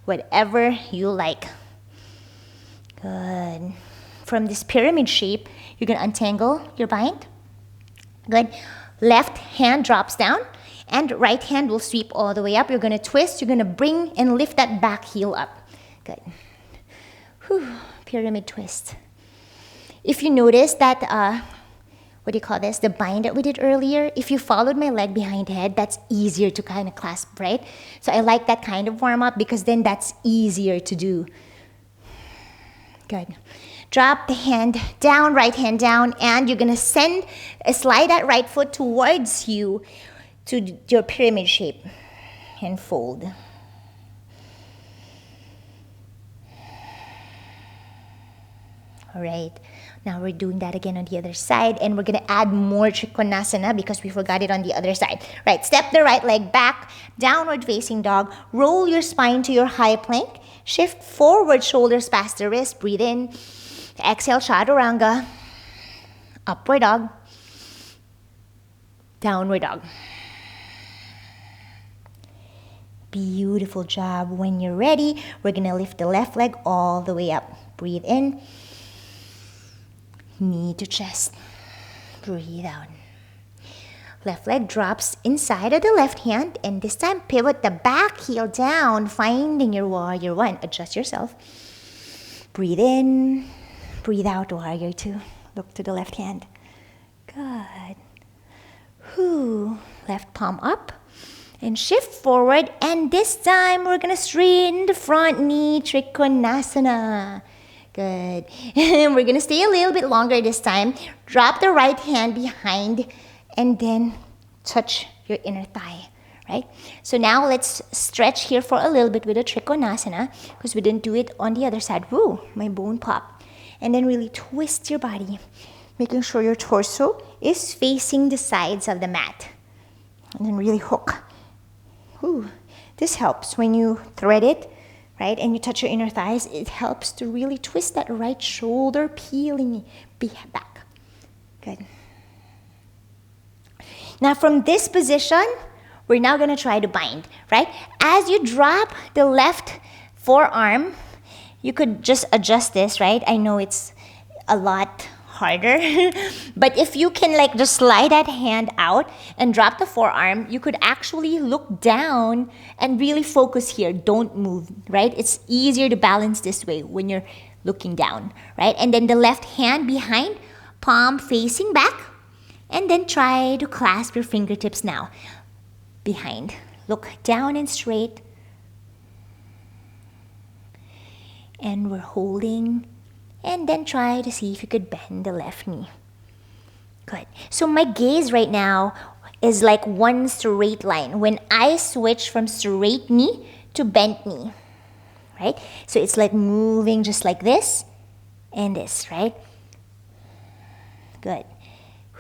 Whatever you like. Good. From this pyramid shape, you're going to untangle your bind. Good. Left hand drops down. And right hand will sweep all the way up. You're going to twist. You're going to bring and lift that back heel up. Good. Whew. Pyramid twist. If you notice that, what do you call this? The bind that we did earlier. If you followed my leg behind the head, that's easier to kind of clasp, right? So I like that kind of warm up because then that's easier to do. Good. Drop the hand down, right hand down, and you're going to slide that right foot towards you to your pyramid shape and fold. All right, now we're doing that again on the other side and we're gonna add more trikonasana because we forgot it on the other side. Right, step the right leg back, downward facing dog, roll your spine to your high plank, shift forward, shoulders past the wrist, breathe in, Exhale, chaturanga. Upward dog. Downward dog. Beautiful job. When you're ready, we're gonna lift the left leg all the way up. Breathe in. Knee to chest. Breathe out. Left leg drops inside of the left hand, and this time pivot the back heel down, finding your warrior one. Adjust yourself. Breathe in. Breathe out, warrior two. Look to the left hand. Good. Whew. Left palm up. And shift forward, and this time we're gonna straighten the front knee, trikonasana. Good. And we're gonna stay a little bit longer this time. Drop the right hand behind, and then touch your inner thigh, right? So now let's stretch here for a little bit with the trikonasana, because we didn't do it on the other side. Woo, my bone popped. And then really twist your body, making sure your torso is facing the sides of the mat. And then really hook. Ooh, this helps when you thread it, right, and you touch your inner thighs. It helps to really twist that right shoulder, peeling back. Good. Now from this position, we're now going to try to bind, right? As you drop the left forearm, you could just adjust this, right? I know it's a lot harder, but if you can like just slide that hand out and drop the forearm, you could actually look down and really focus here. Don't move, right? It's easier to balance this way when you're looking down, right? And then the left hand behind, palm facing back, and then try to clasp your fingertips now behind. Look down and straight, and we're holding. And then try to see if you could bend the left knee. Good. So my gaze right now is like one straight line. When I switch from straight knee to bent knee, right? So it's like moving just like this and this, right? Good.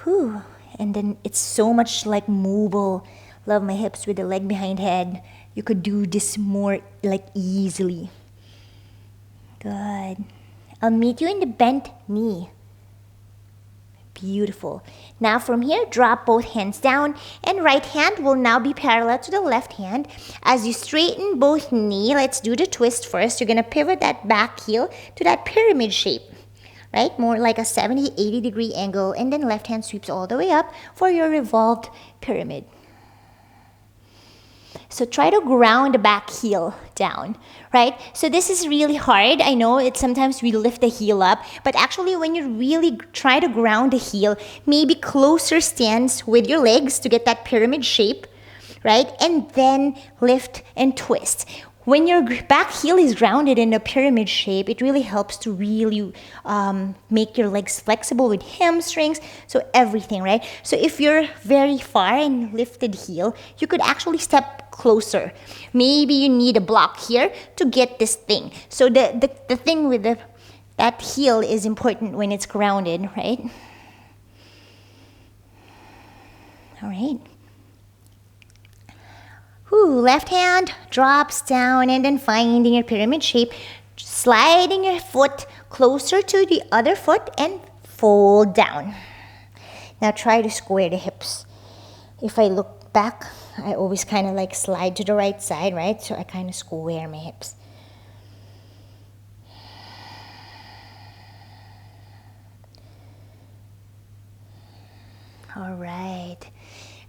Whew. And then it's so much like mobile. Love my hips with the leg behind head. You could do this more like easily. Good. I'll meet you in the bent knee. Beautiful. Now from here, drop both hands down, and right hand will now be parallel to the left hand. As you straighten both knee, let's do the twist first. You're going to pivot that back heel to that pyramid shape, right? More like a 70, 80 degree angle, and then left hand sweeps all the way up for your revolved pyramid. So try to ground the back heel down, right? So this is really hard. I know it's sometimes we lift the heel up, but actually when you really try to ground the heel, maybe closer stance with your legs to get that pyramid shape, right? And then lift and twist. When your back heel is grounded in a pyramid shape, it really helps to really make your legs flexible with hamstrings, so everything, right? So if you're very far and lifted heel, you could actually step closer. Maybe you need a block here to get this thing. So the thing with that heel is important when it's grounded, right? All right. Left hand drops down, and then finding your pyramid shape, sliding your foot closer to the other foot and fold down. Now try to square the hips. If I look back, I always kind of like slide to the right side, right? So I kind of square my hips. All right.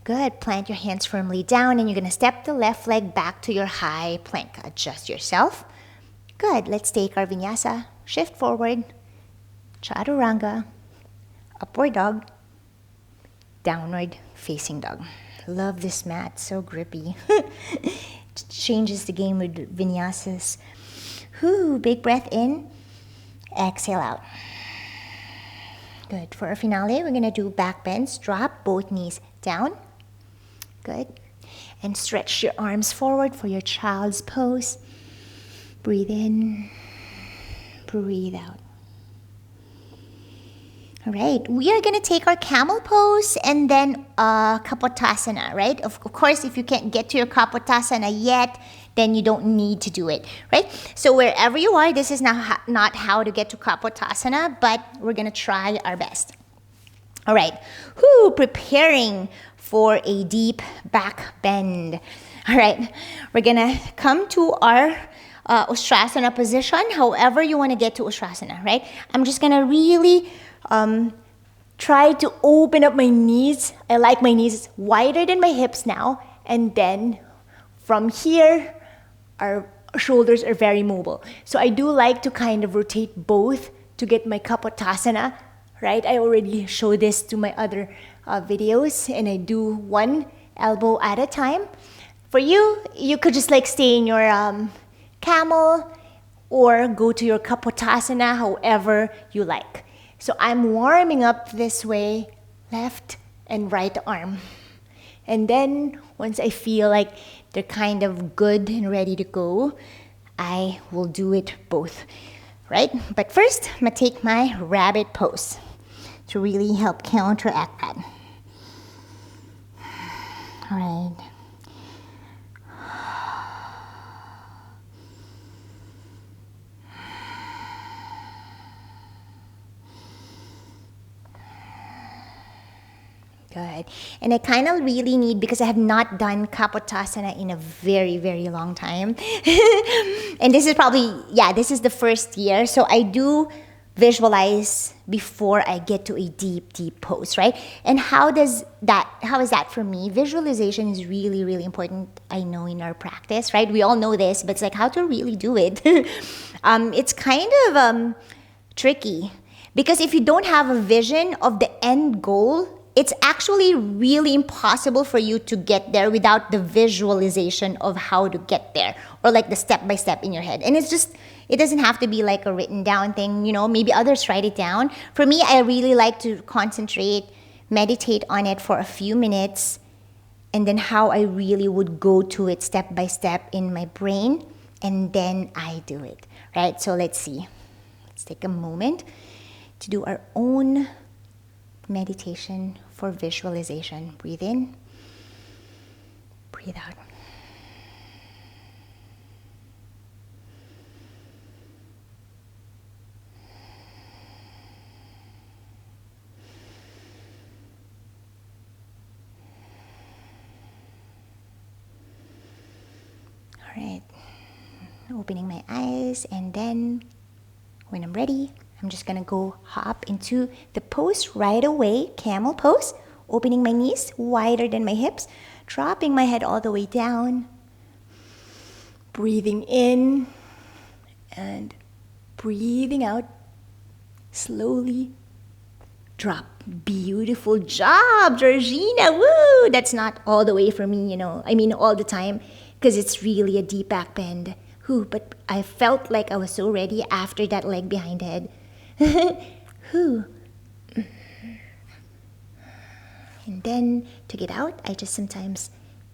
Good. Plant your hands firmly down, and you're going to step the left leg back to your high plank. Adjust yourself. Good. Let's take our vinyasa. Shift forward. Chaturanga. Upward dog. Downward facing dog. Love this mat. So grippy. Changes the game with vinyasas. Big breath in. Exhale out. Good. For our finale, we're going to do back bends. Drop both knees down. Good. And stretch your arms forward for your child's pose. Breathe in. Breathe out. All right. We are going to take our camel pose and then kapotasana, right? Of course, if you can't get to your kapotasana yet, then you don't need to do it, right? So wherever you are, this is not how to get to kapotasana, but we're gonna try our best. All right, preparing for a deep back bend. All right, we're gonna come to our Ustrasana position, however you wanna get to Ustrasana, right? I'm just gonna really try to open up my knees. I like my knees wider than my hips now, and then from here, our shoulders are very mobile. So I do like to kind of rotate both to get my kapotasana, right? I already showed this to my other videos, and I do one elbow at a time. For you, you could just like stay in your camel or go to your kapotasana, however you like. So I'm warming up this way, left and right arm. And then once I feel like they're kind of good and ready to go, I will do it both, right? But first, I'm gonna take my rabbit pose to really help counteract that. All right. Good. And I kind of really need, because I have not done kapotasana in a very, very long time. And this is probably, this is the first year. So I do visualize before I get to a deep, deep pose, right? And how is that for me? Visualization is really, really important, I know, in our practice, right? We all know this, but it's like how to really do it. It's kind of tricky, because if you don't have a vision of the end goal, it's actually really impossible for you to get there without the visualization of how to get there, or like the step by step in your head. And it doesn't have to be like a written down thing, maybe others write it down. For me, I really like to concentrate, meditate on it for a few minutes, and then how I really would go to it step by step in my brain, and then I do it, right? So let's see. Let's take a moment to do our own meditation for visualization. Breathe in, breathe out. All right, opening my eyes, and then when I'm ready, I'm just gonna go hop into the pose right away, camel pose, opening my knees wider than my hips, dropping my head all the way down, breathing in and breathing out, slowly drop. Beautiful job, Georgina, woo! That's not all the way for me, all the time, because it's really a deep back bend. But I felt like I was so ready after that leg behind head. And then to get out, I just sometimes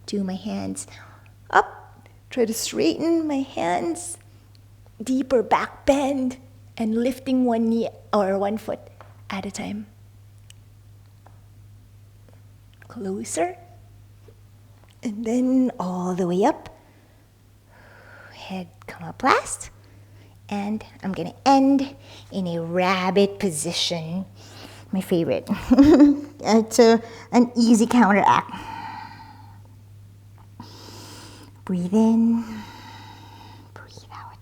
do my hands up, try to straighten my hands, deeper back bend, and lifting one knee or one foot at a time. Closer, and then all the way up. Head come up last, and I'm gonna end in a rabbit position, my favorite. It's an easy counteract. Breathe in, breathe out.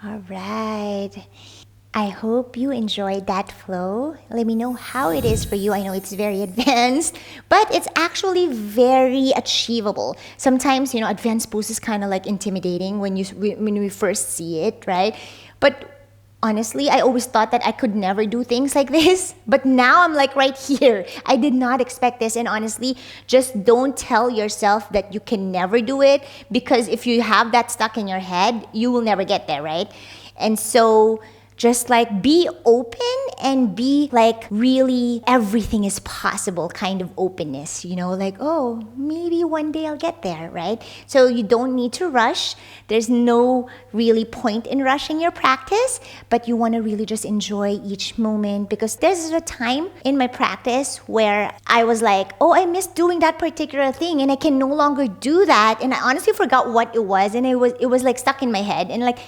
All right. I hope you enjoyed that flow. Let me know how it is for you. I know it's very advanced, but it's actually very achievable. Sometimes, advanced pose is kind of like intimidating when we first see it, right? But honestly, I always thought that I could never do things like this, but now I'm like right here. I did not expect this, and honestly, just don't tell yourself that you can never do it, because if you have that stuck in your head, you will never get there, right? And so just like be open and be like really everything is possible kind of openness, you know, like, oh, maybe one day I'll get there, right? So you don't need to rush. There's no really point in rushing your practice, but you want to really just enjoy each moment, because there's a time in my practice where I was like, oh, I miss doing that particular thing and I can no longer do that. And I honestly forgot what it was, and it was like stuck in my head, and like,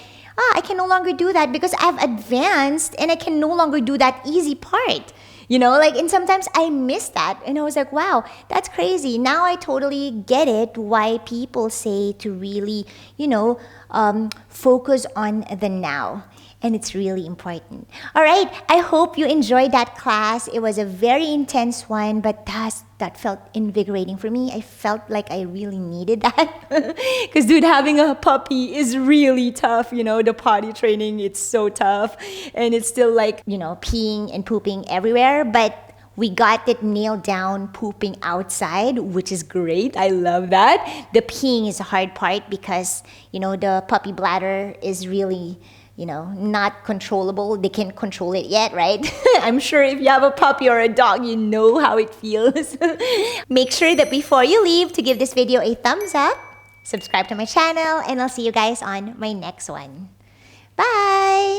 I can no longer do that because I've advanced and I can no longer do that easy part. You know, like, and sometimes I miss that. And I was like, wow, that's crazy. Now I totally get it why people say to really, you know, focus on the now. And it's really important. All right, I hope you enjoyed that class. It was a very intense one, but that felt invigorating for me. I felt like I really needed that. Because, dude, having a puppy is really tough. You know, the potty training, it's so tough. And it's still like, you know, peeing and pooping everywhere. But we got it nailed down, pooping outside, which is great. I love that. The peeing is the hard part because, you know, the puppy bladder is really, you know, not controllable. They can't control it yet, right? I'm sure if you have a puppy or a dog, you know how it feels. Make sure that before you leave to give this video a thumbs up, subscribe to my channel, and I'll see you guys on my next one. Bye!